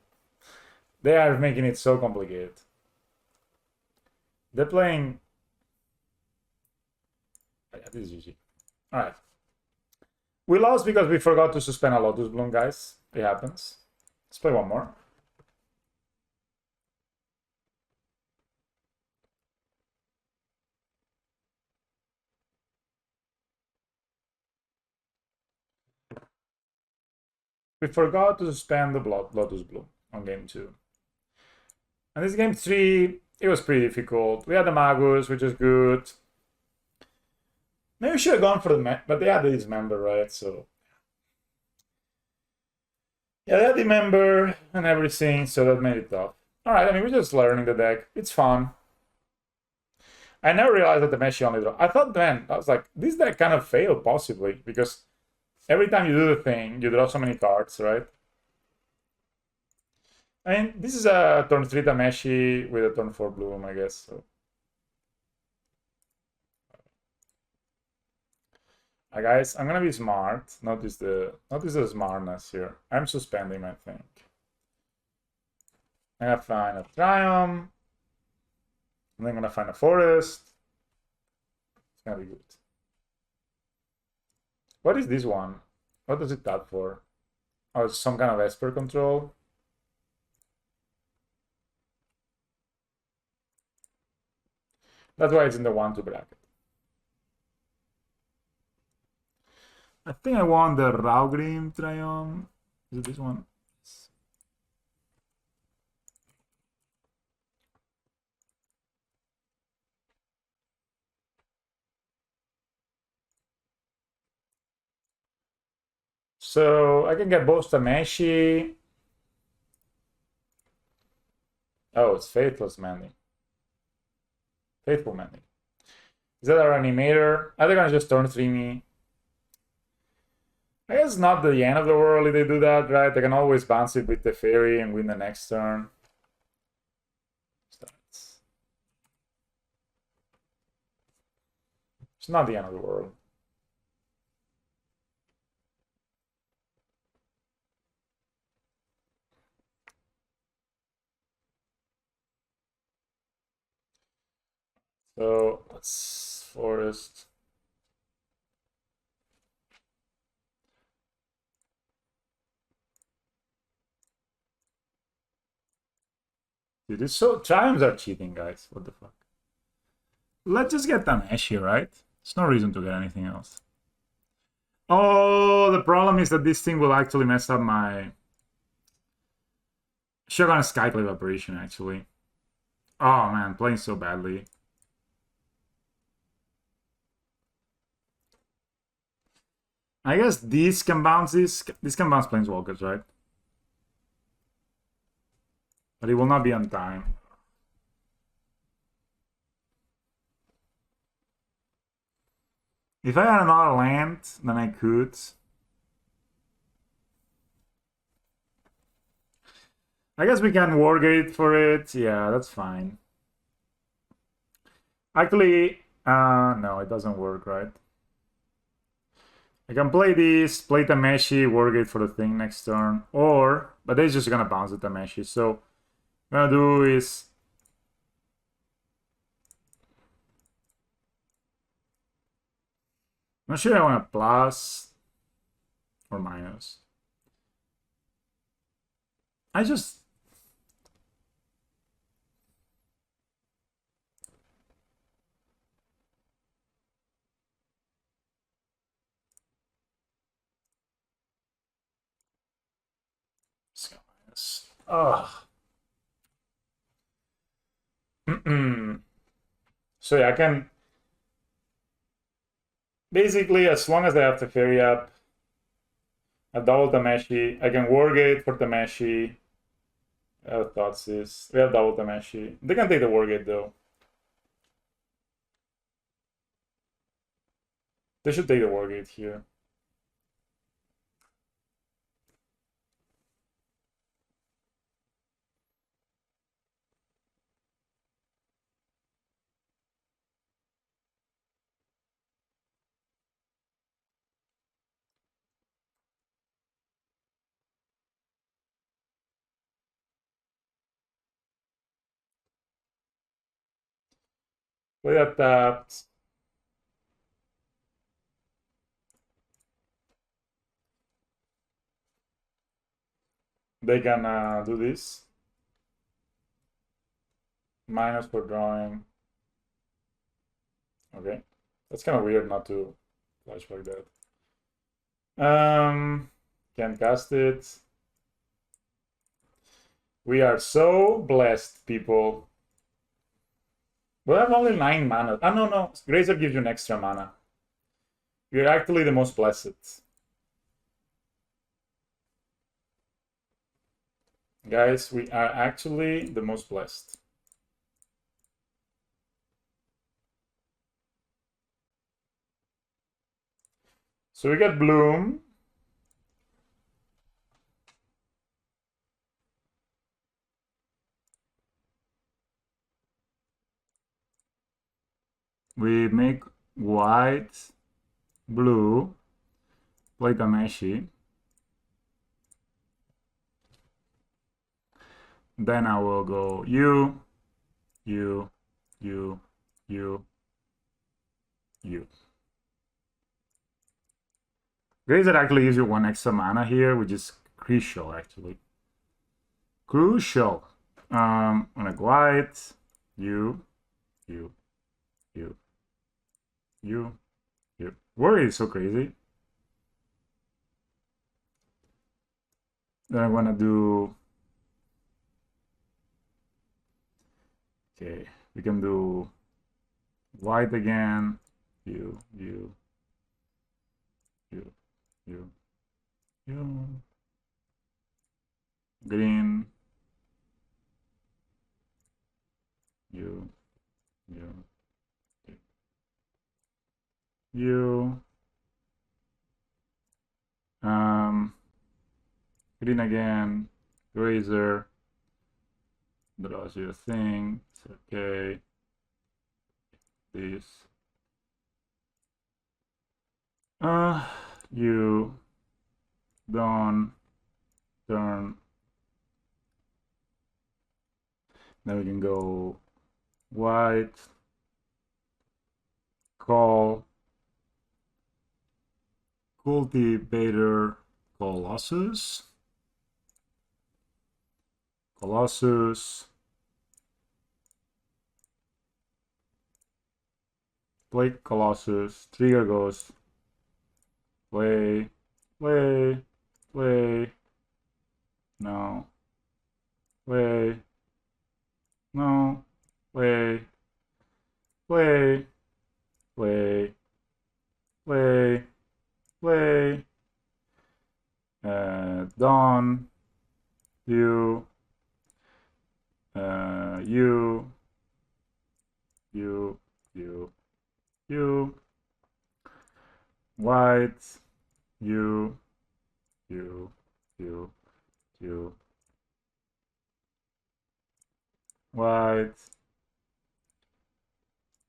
They are making it so complicated. They're playing... Yeah, this is GG. Alright. We lost because we forgot to suspend a Lotus Bloom, guys. It happens. Let's play one more. We forgot to suspend the Lotus Bloom on game 2. And this game 3, it was pretty difficult. We had the Magus, which is good. Maybe we should have gone for the... But they had the Dismember, right? So... Yeah, they had the Member and everything, so that made it tough. Alright, I mean, we're just learning the deck. It's fun. I never realized that the Tameshi only draw. I thought then, I was like, this deck kind of failed, possibly, because every time you do the thing, you draw so many cards, right? I mean, this is a turn 3 Tameshi with a turn 4 Bloom, I guess. So. Guys, I'm gonna be smart. Notice the smartness here. I'm suspending, I think. I'm gonna find a triumph. And then I'm gonna find a forest. It's gonna be good. What is this one? What does it tap for? Oh, it's some kind of Esper control. That's why it's in the 1-2 bracket. I think I want the Raugrim Triumph. Is it this one? So I can get both Tameshi. Oh, it's Faithless Mending. Faithful Mending. Is that our animator? Are they gonna just turn 3 me? I guess not the end of the world if they do that, right? They can always bounce it with the fairy and win the next turn. It's not the end of the world. So let's forest. Dude, it's so triumphs are cheating, guys. What the fuck? Let's just get Tameshi, right? There's no reason to get anything else. Oh, the problem is that this thing will actually mess up my Shogun Skyclave operation, actually. Oh man, playing so badly. I guess these can bounce these can bounce Planeswalkers, right? But it will not be on time. If I had another land, then I could. I guess we can Wargate for it. Yeah, that's fine. Actually, no, it doesn't work, right? I can play this, play Tameshi, Wargate for the thing next turn, or, but they're just gonna bounce the Tameshi. So, what I'm gonna do is, I'm not sure I want a plus or minus. I just, minus. Ugh. So yeah, I can basically, as long as they have the fairy up, a double Tameshi, I can Wargate for Tameshi. I have thoughts is we have double Tameshi. They can take the Wargate though. They should take the Wargate here. Play that tapped. They can do this. Minus for drawing. Okay. That's kind of weird not to flashback that. Can't cast it. We are so blessed, people. We have only 9 mana. Ah, no. Grazer gives you an extra mana. You're actually the most blessed. Guys, we are actually the most blessed. So we got Bloom. We make white, blue, play Tameshi. Then I will go you, you, you, you, you. Grazer actually gives you 1 extra mana here, which is crucial actually. Crucial. I'm gonna go white, you, you, you, you, you. Worry is so crazy. Then I'm gonna do. Okay, we can do white again. You, you, you, you, you. Green. You, you, you. Green again. Grazer. Draws you a thing. It's okay. This. You. Dawn. Turn. Then we can go white. Call. Cultivator Colossus. Play Colossus. Trigger goes. Play. No. Play. No. Play. Dawn. You. You. White. You. White.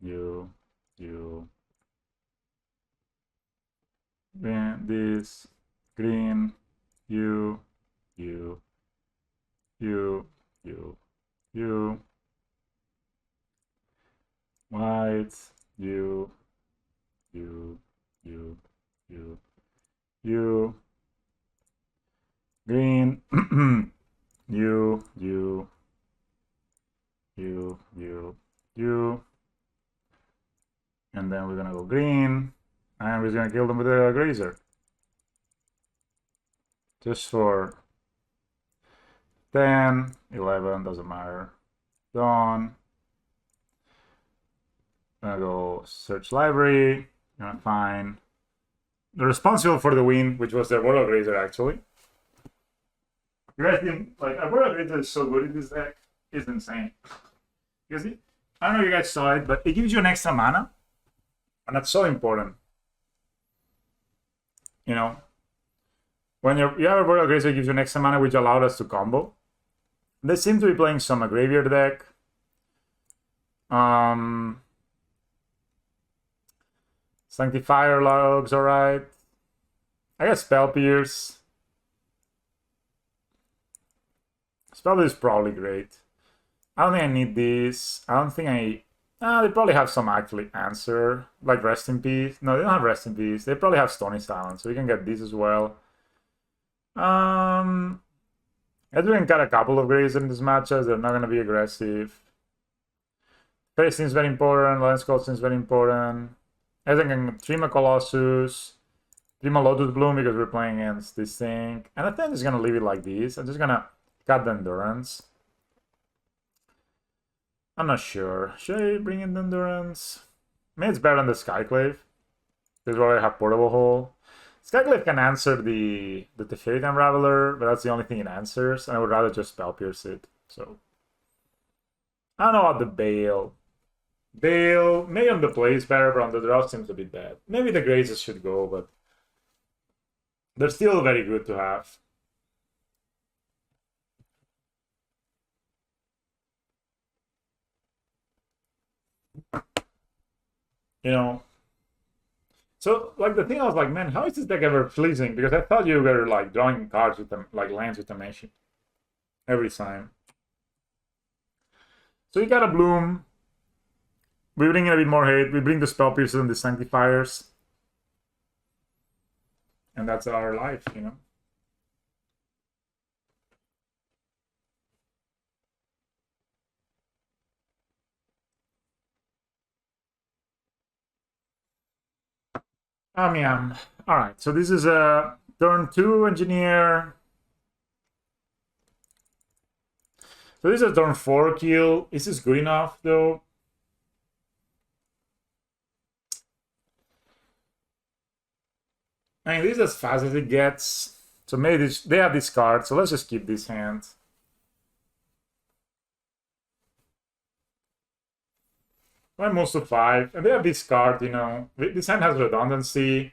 You. Green. This. Green. You. White. You. Green. You. And then we're gonna go green. And we're gonna kill them with a grazer. Just for 10, 11, doesn't matter. Dawn. Gonna go search library. Gonna find the responsible for the win, which was the Royal Grazer actually. You guys think like a Royal Grazer is so good in this deck, it's insane. Because I don't know if you guys saw it, but it gives you an extra mana, and that's so important. You know, when you have a Royal Grazer, it gives you an extra mana, which allowed us to combo. They seem to be playing some graveyard deck. Sanctifier looks alright. I guess Spell Pierce. Spell Pierce is probably great. I don't think I need this. I don't think I... they probably have some actually answer. Like Rest in Peace. No, they don't have Rest in Peace. They probably have Stony Silence. So we can get this as well. I think we can cut a couple of Grays in this matchup. They're not going to be aggressive. Face seems very important. Lens Call seems very important. I think I can trim a Colossus. Trim a Lotus Bloom because we're playing against this thing. And I think I'm just going to leave it like this. I'm just going to cut the Endurance. I'm not sure. Should I bring in the Endurance? Maybe it's better than the Skyclave. Because we already have Portable Hole. Skyclave can answer the Teferi Unraveler, but that's the only thing it answers. And I would rather just Spell Pierce it. So I don't know about the Bale. Bale, maybe on the play is better, but on the draw seems a bit bad. Maybe the Grazes should go, but they're still very good to have. You know, so like the thing I was like, man, how is this deck ever pleasing? Because I thought you were like drawing cards with them, like lands with Tameshi every time. So you got a Bloom. We bring in a bit more hate. We bring the Spell Piercers and the Sanctifiers. And that's our life, you know? Alright, so this is a turn 2 engineer. So this is a turn 4 kill. Is this good enough though? I mean, this is as fast as it gets. So maybe they have this card, so let's just keep this hand. Why most of 5? And they have this card, you know. This hand has redundancy.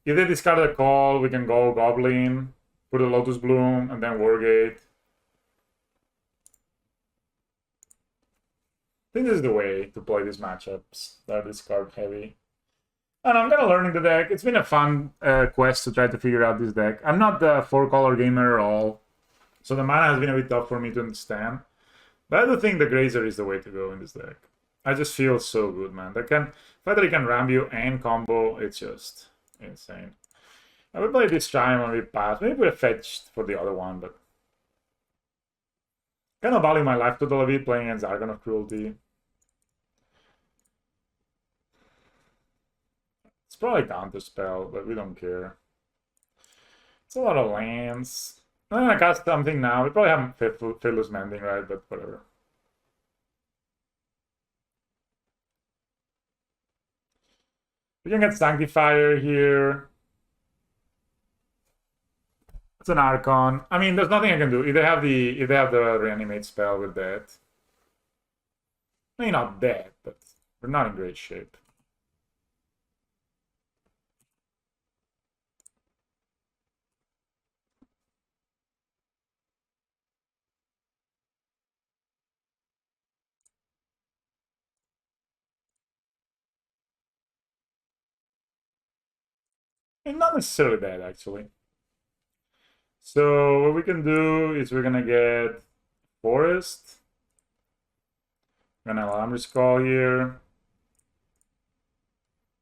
If they discard a call, we can go Goblin, put a Lotus Bloom, and then Wargate. I think this is the way to play these matchups that are discard heavy. And I'm kind of learning the deck. It's been a fun quest to try to figure out this deck. I'm not the 4-color gamer at all, so the mana has been a bit tough for me to understand. But I do think the Grazer is the way to go in this deck. I just feel so good, man. The fact that it can ram you and combo, it's just insane. I would play this time and we pass. Maybe we have fetched for the other one, but kind of value my life total a bit playing against Argon of Cruelty. It's probably Counterspell, but we don't care. It's a lot of lands. I'm gonna cast something now. We probably have Fearless Mending, right? But whatever. We can get Sanctifier here. It's an Archon. I mean, there's nothing I can do. If they have the reanimate spell with that. Maybe not dead, but we're not in great shape. And not necessarily bad, actually. So what we can do is we're gonna get Forest. We're gonna Alarm's Call here.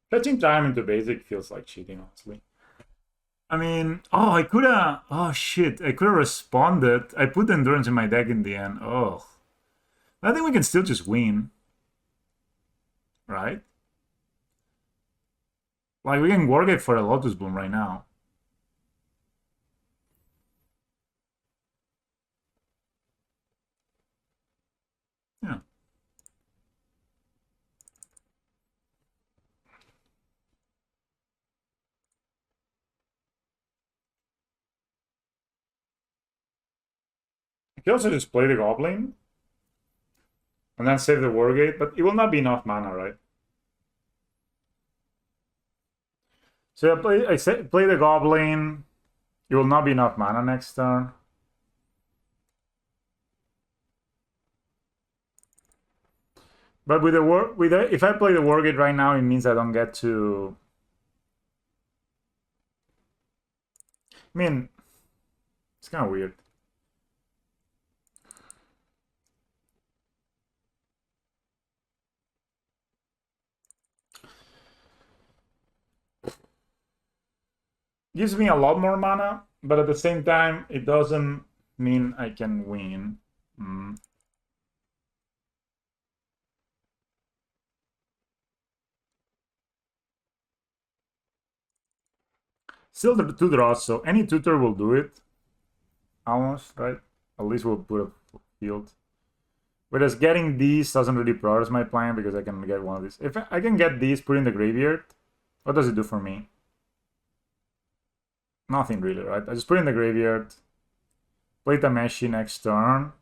Fetching time into basic feels like cheating, honestly. I mean, oh, I coulda, oh shit, I coulda responded. I put Endurance in my deck in the end. Oh, I think we can still just win, right? Like, we can Wargate for a Lotus Bloom right now. Yeah. I can also just play the Goblin and then save the Wargate, but it will not be enough mana, right? So I play the Goblin. It will not be enough mana next turn. But with if I play the Wargate right now, it means I don't get to. I mean, it's kind of weird. Gives me a lot more mana, but at the same time, it doesn't mean I can win. Still the 2 draws, so any tutor will do it. Almost, right? At least we'll put a field. Whereas getting these doesn't really prioritize my plan because I can get one of these. If I can get these, put in the graveyard, what does it do for me? Nothing really, right? I just put in the graveyard, play Tameshi next turn,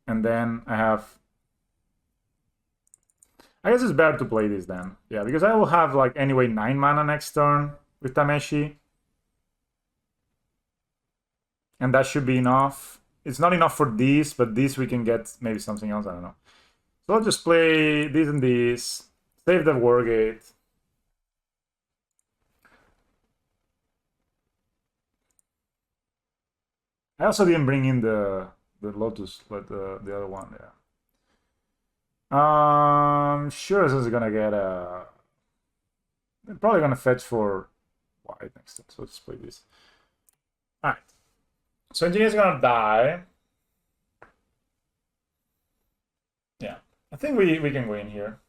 and then I have... I guess it's better to play this then. Yeah, because I will have, like, anyway 9 mana next turn with Tameshi. And that should be enough. It's not enough for these, but these we can get maybe something else, I don't know. So I'll just play these and these, save the Wargate. I also didn't bring in the the Lotus, but the other one, yeah. Sure, this is gonna get a. They're probably gonna fetch for white next time. So let's play this. All right. So engineer's gonna die. Yeah, I think we can win here.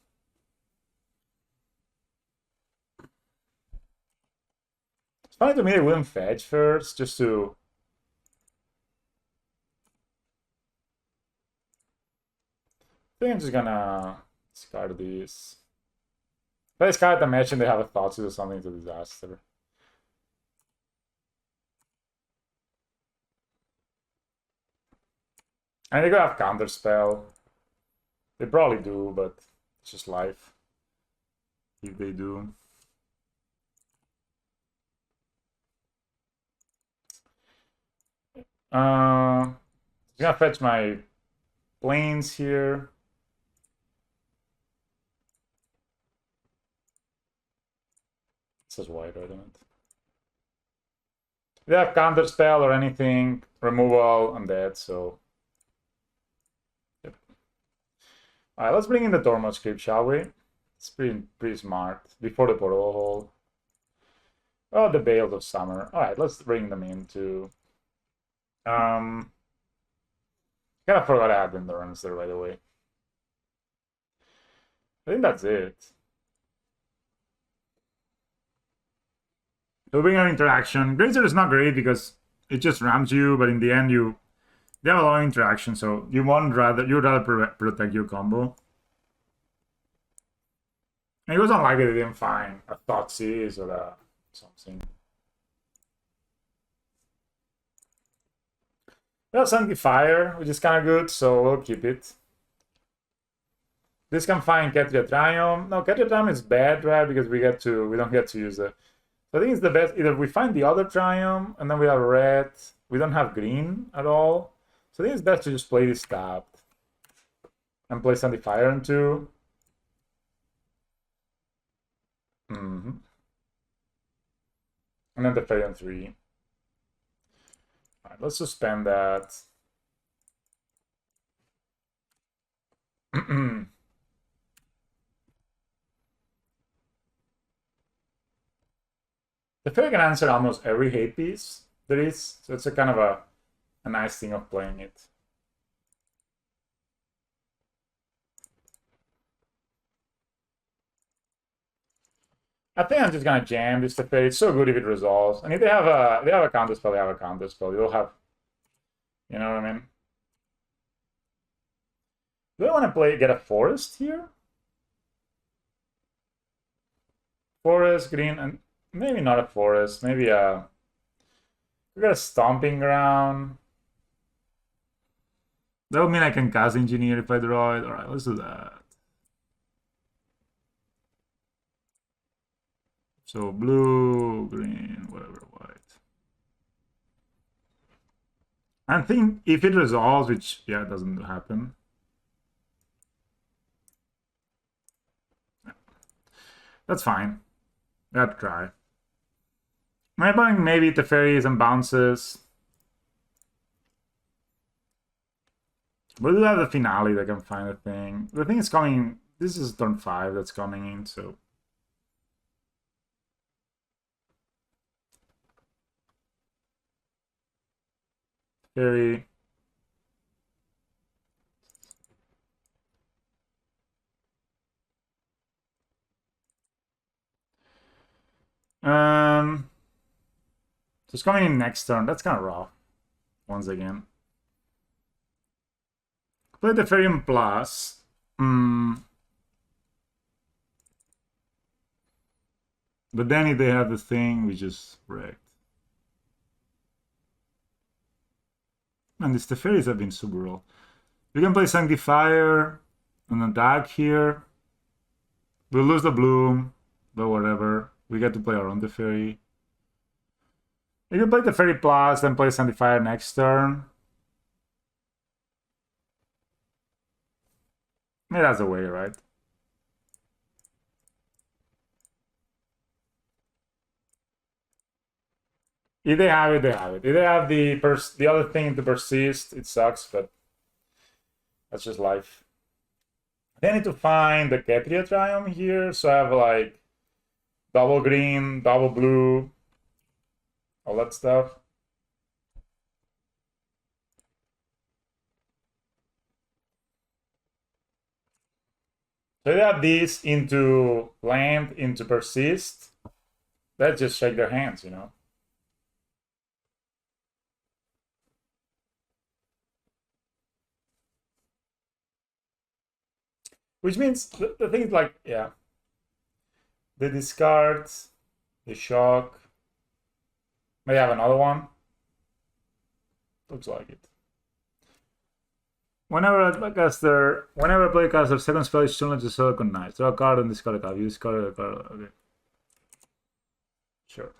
It's funny to me they wouldn't fetch first, just to. I think I'm just gonna discard these. If I discard the match and they have a Thoughtseize or something, to disaster. And they could have counterspell. They probably do, but it's just life. If they do. I'm gonna fetch my planes here. It says white, right? If they have counterspell or anything, removal, I'm dead, so. Yep. Alright, let's bring in the Tormod script, shall we? It's pretty smart. Before the portal hole. Oh, the Bales of Summer. Alright, let's bring them in too. Kind of forgot I had Endurance there, by the way. I think that's it. So bring an interaction. Grazer is not great because it just rams you, but in the end they have a lot of interaction, so you'd rather protect your combo. And it was unlikely they didn't find a Thoughtseize or something. We have Sanctifier, which is kind of good, so we'll keep it. This can find Ketria Triumph. No, Ketria Triumph is bad, right? Because we don't get to use it. So I think it's the best. Either we find the other Triumph, and then we have red. We don't have green at all. So I think it's best to just play this tapped. And play Sanctifier on 2. And then the Fairy on 3. Alright, let's suspend that. The Fairy can answer almost every hate piece there is, so it's a kind of a nice thing of playing it. I think I'm just gonna jam this Teferi. It's so good if it resolves. And if they have a counterspell, they have a counterspell. You'll have, you know what I mean? Do I want to get a forest here? Forest, green, and maybe not a forest. Maybe we got a stomping ground. That would mean I can cast engineer if I draw it. All right, let's do that. So blue, green, whatever, white. I think if it resolves, which, yeah, it doesn't happen. That's fine. Gotta try. My opponent maybe Teferis and bounces. But we do have the finale that can find a thing. The thing is coming. This is turn 5 that's coming in, so. Very. So it's coming in next turn. That's kind of rough. Once again. Play the Ferium Plus. But then if they have the thing, we just wrecked. And these Teferis have been super roll. We can play Sanctifier and attack here. We'll lose the bloom, but whatever. We get to play our own Teferi. We can play Teferi Plus, then play Sanctifier next turn. Maybe that's the way, right? If they have it, they have it. If they have the other thing to persist, it sucks, but that's just life. I need to find the Ketria Triumph here, so I have like double green, double blue, all that stuff. So they have these into land, into persist. Let's just shake their hands, you know. Which means the thing is like, yeah. They discard, they shock. May have another one. Looks like it. Whenever I play caster, second spell is similar to Silicon Knight. Draw a card and discard a card. You discard a card. Okay. Sure.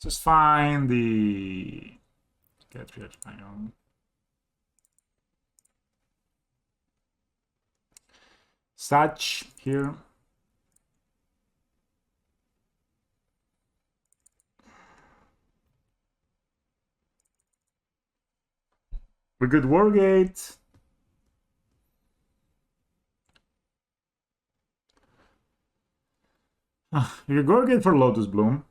Just find the get rid of my own. Such here. We could Wargate. You could Wargate for Lotus Bloom.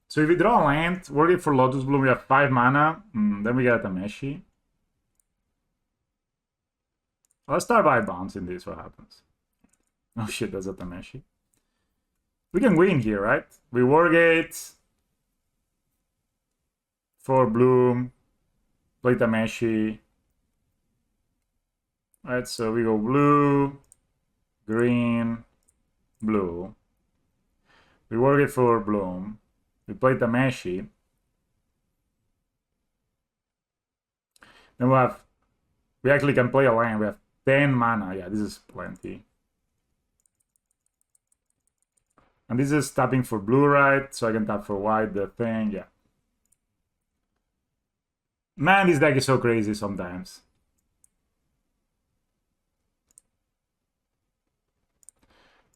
So if we draw a land, Wargate for Lotus Bloom, we have 5 mana. Then we get a Tameshi. Let's start by bouncing this, what happens? Oh shit, that's a Tameshi. We can win here, right? We Wargate for Bloom, play Tameshi. Right, so we go blue, green, blue. We Wargate for Bloom. We play Tameshi. Then we actually can play a land. We have 10 mana. Yeah, this is plenty. And this is tapping for blue, right? So I can tap for white, the thing, yeah. Man, this deck is so crazy sometimes.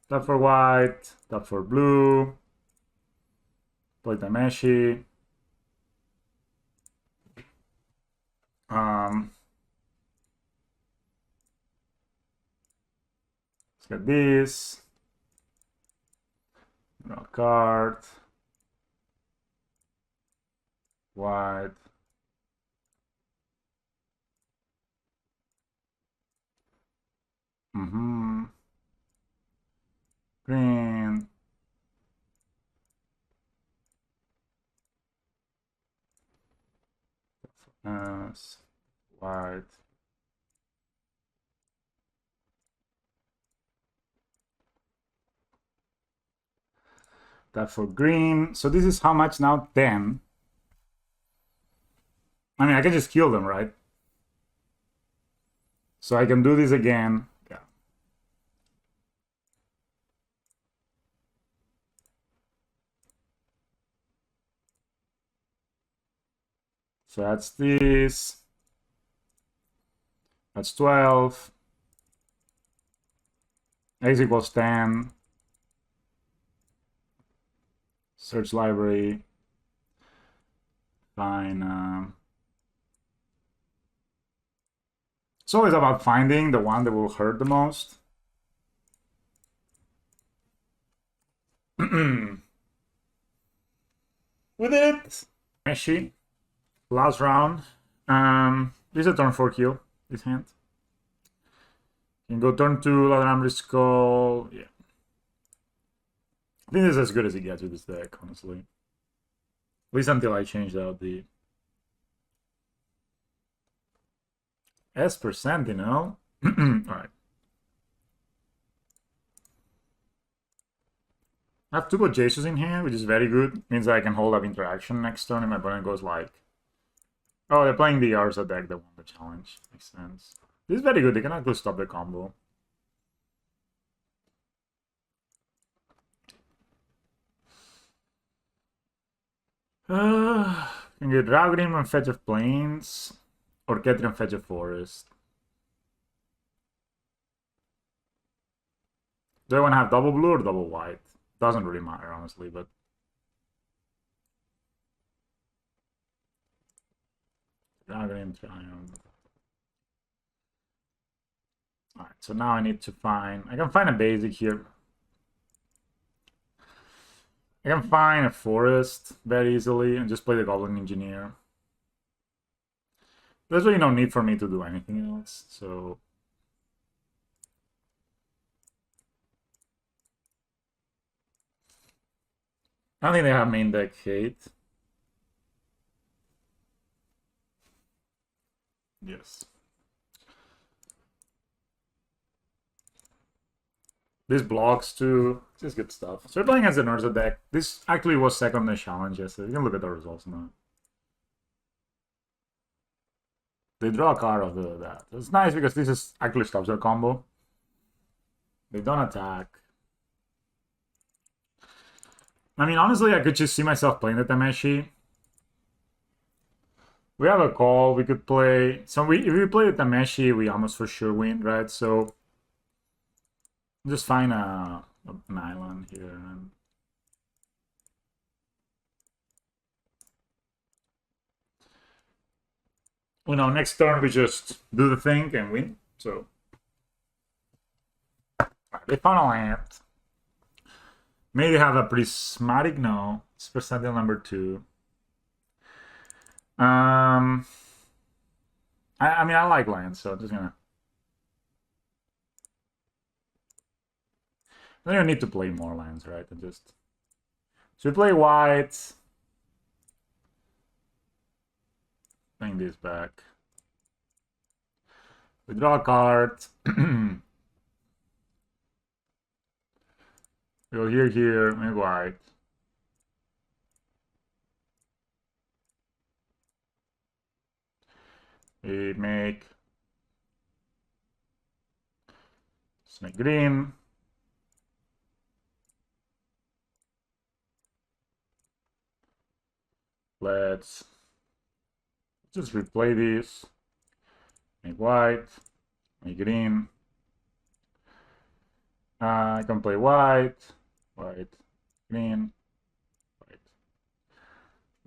Tap for white, tap for blue. Play Tameshi. Let's get this. Draw a card. White. Green. White. That for green. So this is how much now? 10. I mean, I can just kill them, right? So I can do this again. Yeah. So that's this. That's 12. X equals 10. Search library. Fine. It's always about finding the one that will hurt the most. We did it! Meshi. Last round. This is a turn 4 kill, this hand. You can go turn 2, Ladram Skull. Yeah. I think this is as good as it gets with this deck, honestly. At least until I change out the S%, you know? Alright. I have 2 Jesus in here, which is very good. Means I can hold up interaction next turn and my opponent goes like... Oh, they're playing the Yarza deck that won the challenge. Makes sense. This is very good. They can actually stop the combo. Can get Ragrim and Fetch of Plains. Or Ketri and Fetch of Forest. Do I want to have double blue or double white? Doesn't really matter, honestly, but... Dragon Triumph. Alright, so now I need to find... I can find a basic here. I can find a forest very easily and just play the Goblin Engineer. There's really no need for me to do anything else, so... I don't think they have main deck hate. Yes. This blocks too. This is good stuff. So we're playing as an Urza deck. This actually was second on the challenge yesterday. You can look at the results now. They draw a card of that. It's nice because this is actually stops their combo. They don't attack. I mean, honestly, I could just see myself playing the Tameshi. We have a call. We could play. So if we play the Tameshi, we almost for sure win, right? So just find an island here. And... you know, next turn we just do the thing and win. So they found a land. Maybe have a prismatic. No, it's percentile number 2. I mean, I like lands, so I'm just gonna... I don't need to play more lands, right? I just... So we play white. Bring this back. We draw a card. We go here, make white. We make... let's make green. Let's just replay this. Make white. Make green. I can play white. White. Green. White.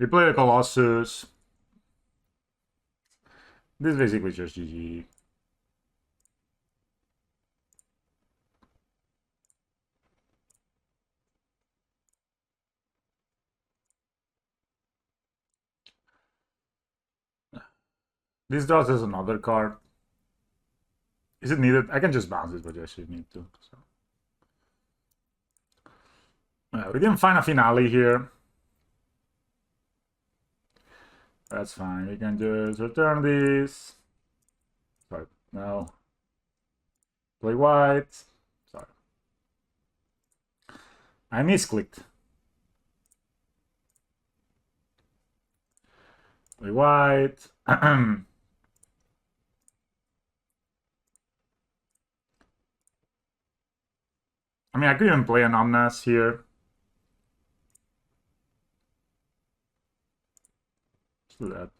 Replay the Colossus. This is basically just GG. This draws us another card. Is it needed? I can just bounce it, but I should need to. So. We didn't find a finale here. That's fine. We can just return this. Sorry, no. Play white. Sorry. I misclicked. Play white. I mean, I could even play an Omnas here. Let's do that.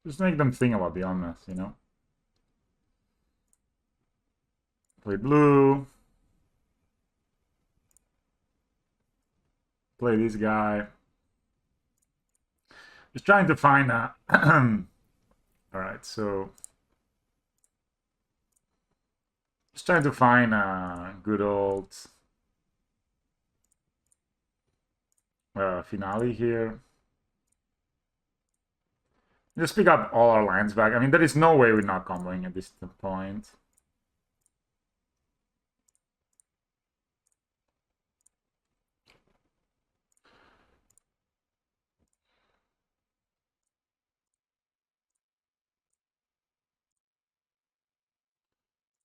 Just make them think about the Omnas, you know? Play blue. Play this guy. Just trying to find a... Alright, so... just trying to find a good old... finale here. Just pick up all our lands back. I mean, there is no way we're not comboing at this point.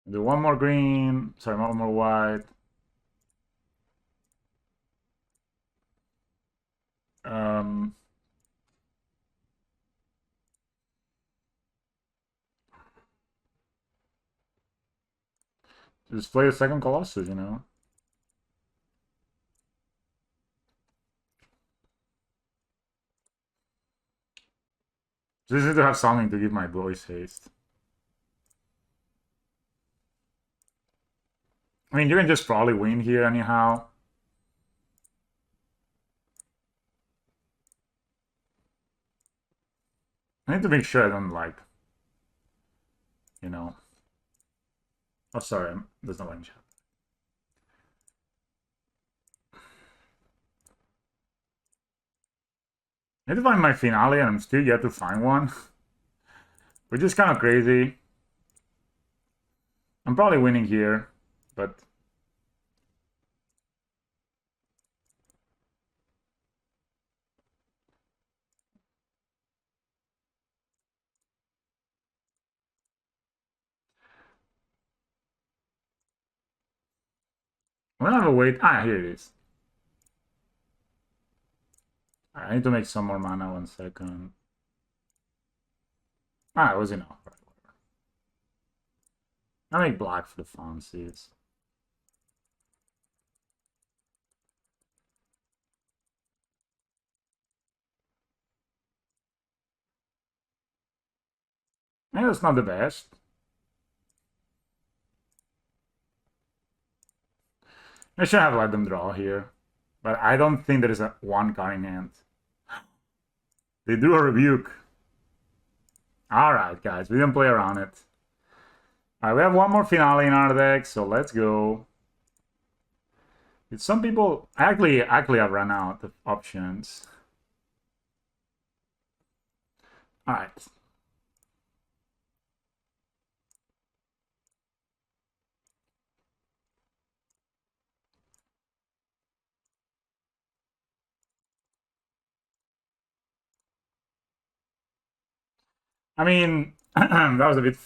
Do one more green. Sorry, one more white. Just play a second Colossus, you know? Just need to have something to give my voice haste. I mean, you can just probably win here anyhow. I need to make sure I don't like, you know. Oh, sorry, there's no line chat. I need to find my finale, and I'm still yet to find one, which is kind of crazy. I'm probably winning here, but I don't have a wait. Ah, here it is. I need to make some more mana. 1 second. Ah, it was enough. Right, I make black for the fancies. Yeah, that's not the best. I should have let them draw here. But I don't think there is a 1 card in hand. They drew a rebuke. Alright, guys, we didn't play around it. Alright, we have 1 more finale in our deck, so let's go. Some people actually have run out of options. Alright. I mean, that was a bit...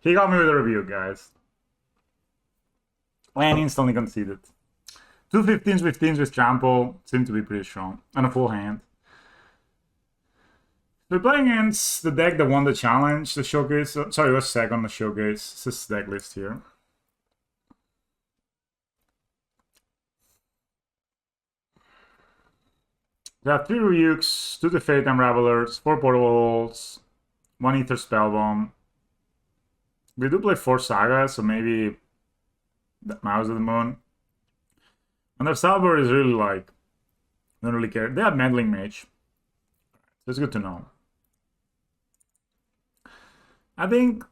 He got me with a review, guys. Land instantly conceded. 2 15s with trample seem to be pretty strong. And a full hand. We're playing against the deck that won the challenge, the showcase. Sorry, it was second on the showcase. It's this deck list here. We have 3 Ryuks, 2 Fate Unravelers, 4 Portable Holes, 1 Ether Spellbomb. We do play 4 Sagas, so maybe the Mouse of the Moon. And their Sideboard is really like, don't really care. They have Meddling Mage. So it's good to know. I think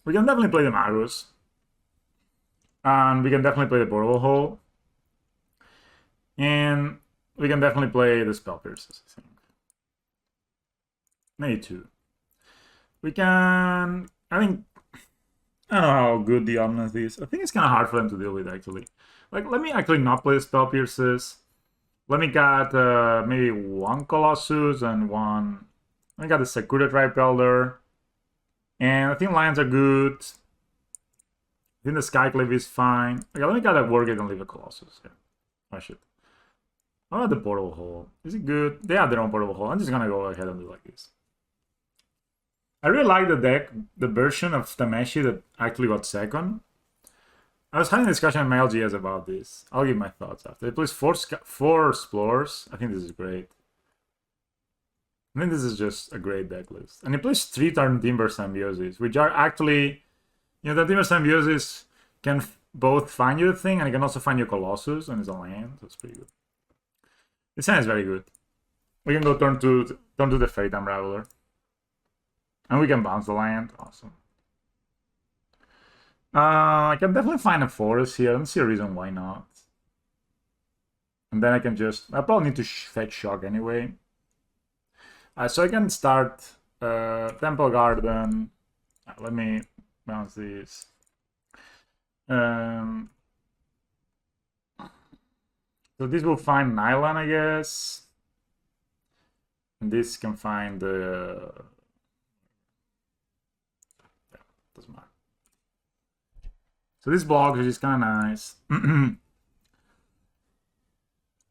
we can definitely play the Magus. And we can definitely play the Portable Hole. And we can definitely play the Spell Pierces, I think. Maybe 2. We can... I think... I don't know how good the Omnath is. I think it's kind of hard for them to deal with, actually. Like, let me actually not play the Spell Pierces. Let me get maybe 1 Colossus and 1... Let me get the Sakura Tribe Elder. And I think Lions are good. I think the Skyclave is fine. Okay, let me get a Wargate and leave a Colossus. Yeah. I should. How about the Portable Hole? Is it good? They have their own Portable Hole. I'm just gonna go ahead and do like this. I really like the deck, the version of Tameshi that actually got second. I was having a discussion with my LGS about this. I'll give my thoughts after. It plays 4 Explorers. I think this is great. I think this is just a great deck list. And it plays 3 turn Timber Symbiosis, which are actually... You know, the Timber Symbiosis can both find you a thing, and it can also find you Colossus, and it's a land. That's pretty good. This hand is very good. We can go turn to the Fate Unraveler. And we can bounce the land. Awesome. I can definitely find a forest here. I don't see a reason why not. And then I can just... I probably need to fetch Shock anyway. So I can start Temple Garden. Let me bounce this. So this will find Nylon, I guess. And this can find the... Yeah, doesn't matter. So this block is kind of nice.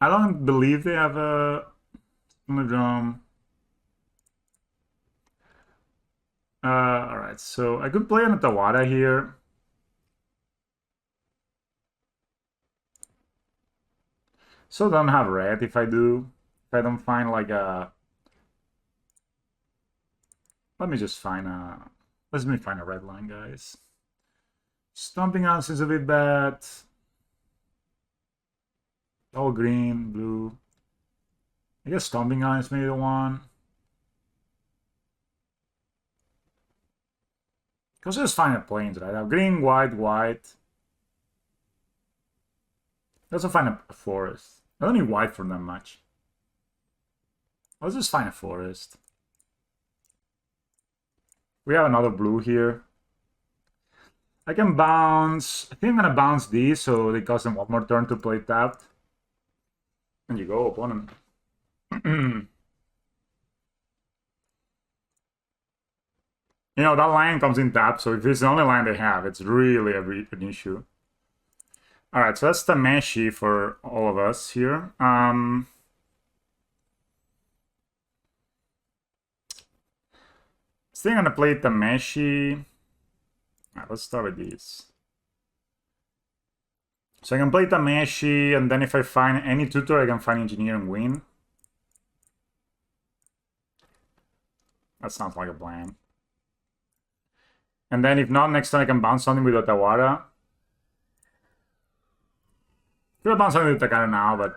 I don't believe they have a drum. Alright, so I could play an Tawada here. So I don't have red if I do. If I don't find like a Let me just find a... Let me find a red line, guys. Stomping on is a bit bad. All green, blue. I guess Stomping on is maybe the one. Because just find a plains, right? I have green, white, white. Let's also find a forest. I don't need white for that much. Let's just find a forest. We have another blue here. I can bounce. I think I'm gonna bounce these so they cost them one more turn to play tapped. And you go, opponent. You know, that line comes in tap, so if it's the only line they have, it's really an issue. Alright, so that's Tameshi for all of us here. I think I'm gonna play Tameshi. Alright, let's start with these. So I can play Tameshi, and then if I find any tutor, I can find Engineer and win. That sounds like a plan. And then if not, next time I can bounce something with Otawara. Could have bounced something with Takara now, but...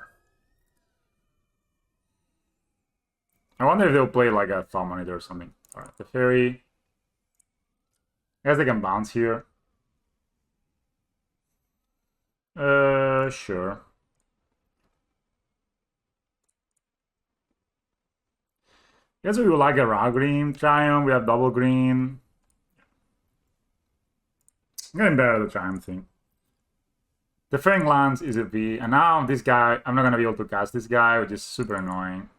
I wonder if they'll play like a Thought Monitor or something. Alright, the Fairy. I guess they can bounce here. Sure. I guess we would like a raw green Triumph. We have double green. I'm getting better at the Triumph thing. The Fairing lands is a V, and now this guy, I'm not going to be able to cast this guy, which is super annoying.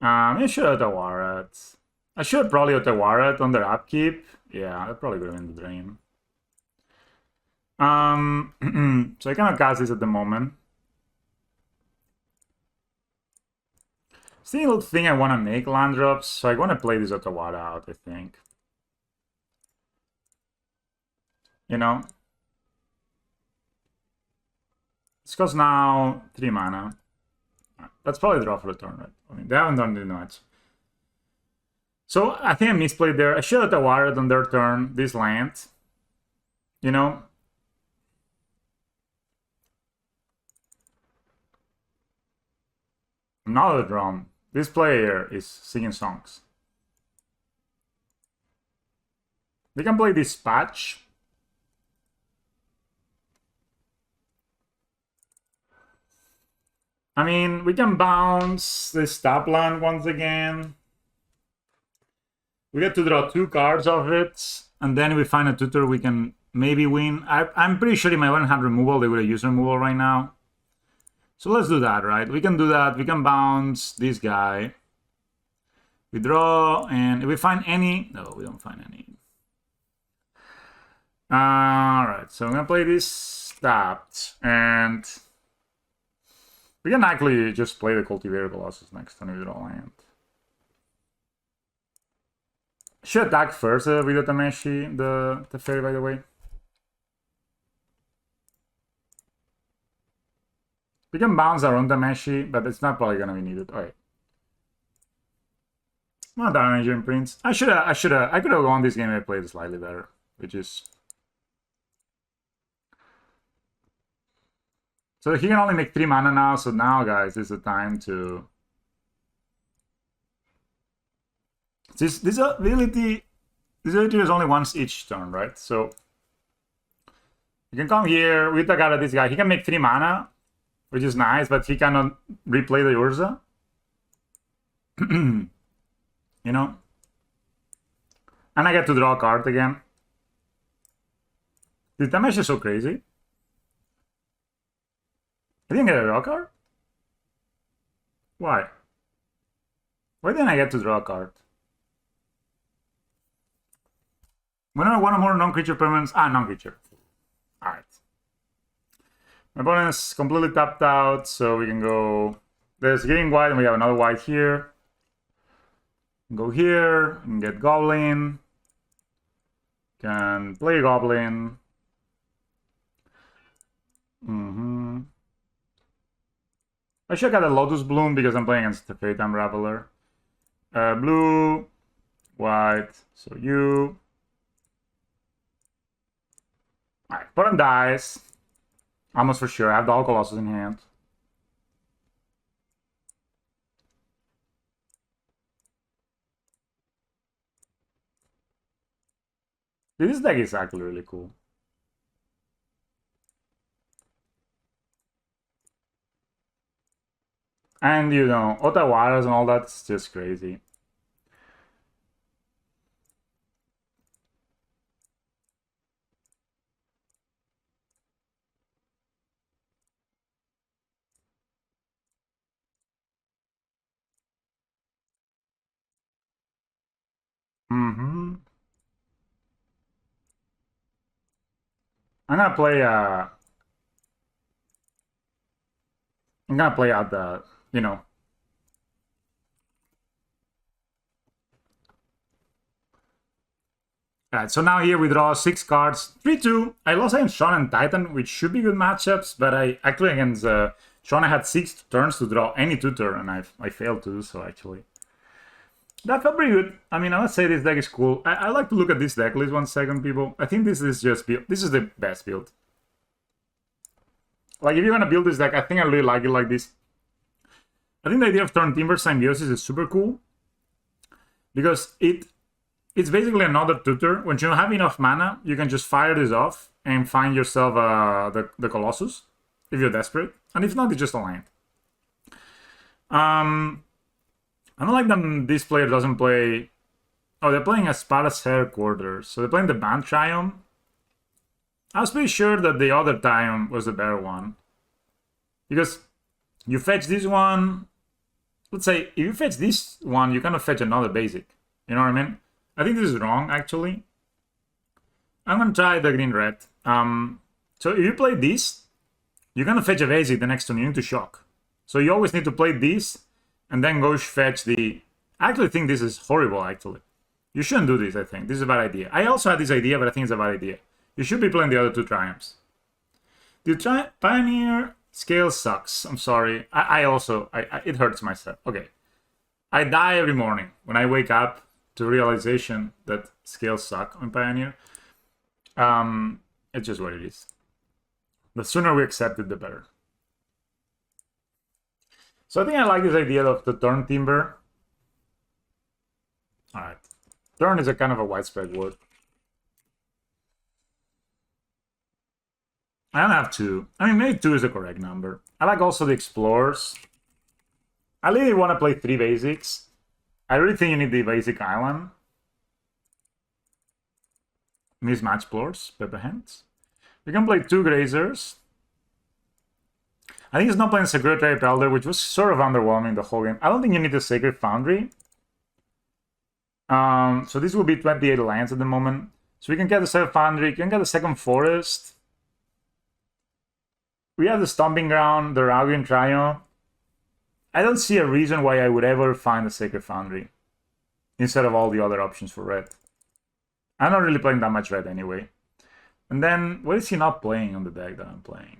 I should Otawara it. I should probably Otawara it on their upkeep. Yeah, that probably would have been the dream. So I cannot cast this at the moment. Still think I want to make land drops, so I want to play this Otawara out, I think. You know? This costs now 3 mana. That's probably draw for the turn, right? I mean, they haven't done too much. So I think I misplayed there. I should have Otawara on their turn, this land. You know? Another drum. This player is singing songs. They can play Dispatch. I mean, we can bounce this top land once again. We get to draw 2 cards of it, and then we find a tutor we can maybe win. I'm pretty sure if my opponent had removal, they would have used removal right now. So let's do that, right? We can do that. We can bounce this guy. We draw, and if we find any... No, we don't find any. Alright, so I'm going to play this tapped, and... We can actually just play the Cultivator Colossus next time we draw land. Should attack first with the Tameshi, the Fairy, by the way. We can bounce our own Tameshi, but it's not probably gonna be needed. Alright. Not damaging Prince. I could have won this game if I played it slightly better, which is... So he can only make 3 mana now, so now, guys, is the time to... This ability is only once each turn, right? So you can come here, we take out of this guy. He can make 3 mana, which is nice, but he cannot replay the Urza. You know? And I get to draw a card again. The damage is so crazy. I didn't get a draw card? Why? Why didn't I get to draw a card? Whenever one or more non-creature permanents... non-creature. Alright. My opponent's completely tapped out, so we can go... There's green, white, and we have another white here. Go here, and get Goblin. Can play Goblin. I should have got a Lotus Bloom because I'm playing against the Fate Unraveler. Blue. white. So you. Alright, put on dice. Almost for sure. I have the all colossus in hand. This deck is actually really cool. And, you know, Otawaras and all that's just crazy. Mm-hmm. I'm gonna play, I'm gonna play out the, you know. Alright, so now here we draw 6 cards. 3-2. I lost against Sean and Titan, which should be good matchups, but I actually against Sean I had 6 turns to draw any 2-turn, and I failed to do so actually. That felt pretty good. I mean, I must say this deck is cool. I like to look at this deck list 1 second, people. I think this is just build. This is the best build. Like, if you're gonna build this deck, I think I really like it like this. I think the idea of Turn Timber Symbiosis is super cool. Because it's basically another tutor. When you don't have enough mana, you can just fire this off and find yourself the Colossus, if you're desperate. And if not, it's just a land. I don't like that this player doesn't play... Oh, they're playing Esparta's Headquarters. So they're playing the Band Triumph. I was pretty sure that the other Triumph was the better one. Because you fetch this one... Let's say, if you fetch this one, you kind of fetch another basic. You know what I mean? I think this is wrong, actually. I'm gonna try the green-red. So if you play this, you're gonna fetch a basic the next turn. You need to shock. So you always need to play this, and then go fetch the... I actually think this is horrible, actually. You shouldn't do this, I think. This is a bad idea. I also had this idea, but I think it's a bad idea. You should be playing the other 2 Triumphs. The Pioneer scale sucks. I'm sorry. I also... it hurts myself. Okay. I die every morning when I wake up to realization that scales suck on Pioneer. It's just what it is. The sooner we accept it, the better. So I think I like this idea of the Turn Timber. Alright. Turn is a kind of a widespread word. I don't have 2. I mean, maybe 2 is the correct number. I like also the Explorers. I really want to play 3 basics. I really think you need the basic island. Mismatch Explorers, Pepper Hands. We can play 2 Grazers. I think he's not playing Secretary Elder, which was sort of underwhelming the whole game. I don't think you need a Sacred Foundry. So this will be 28 lands at the moment. So we can get the Sacred Foundry, you can get the second Forest. We have the Stomping Ground, the Raugian Triumph. I don't see a reason why I would ever find a Sacred Foundry instead of all the other options for red. I'm not really playing that much red anyway. And then, what is he not playing on the deck that I'm playing?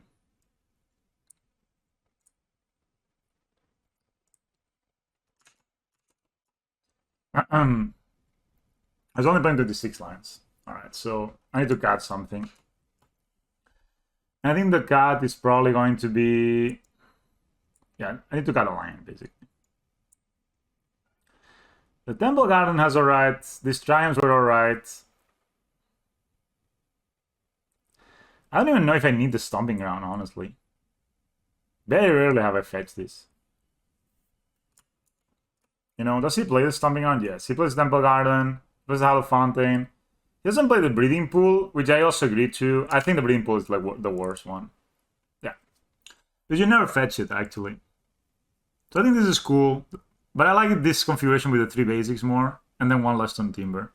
I was only playing 26 lines. Alright, so I need to cut something. I think the cut is probably going to be... Yeah, I need to cut a line, basically. The Temple Garden has alright. These Triumphs were alright. I don't even know if I need the Stomping Ground, honestly. Very rarely have I fetched this. You know, does he play the Stomping Ground? Yes. He plays Temple Garden, plays the Hollow Fountain. He doesn't play the Breeding Pool, which I also agree to. I think the Breeding Pool is like the worst one. Yeah. But you never fetch it, actually. So I think this is cool. But I like this configuration with the 3 basics more, and then 1 less on Timber.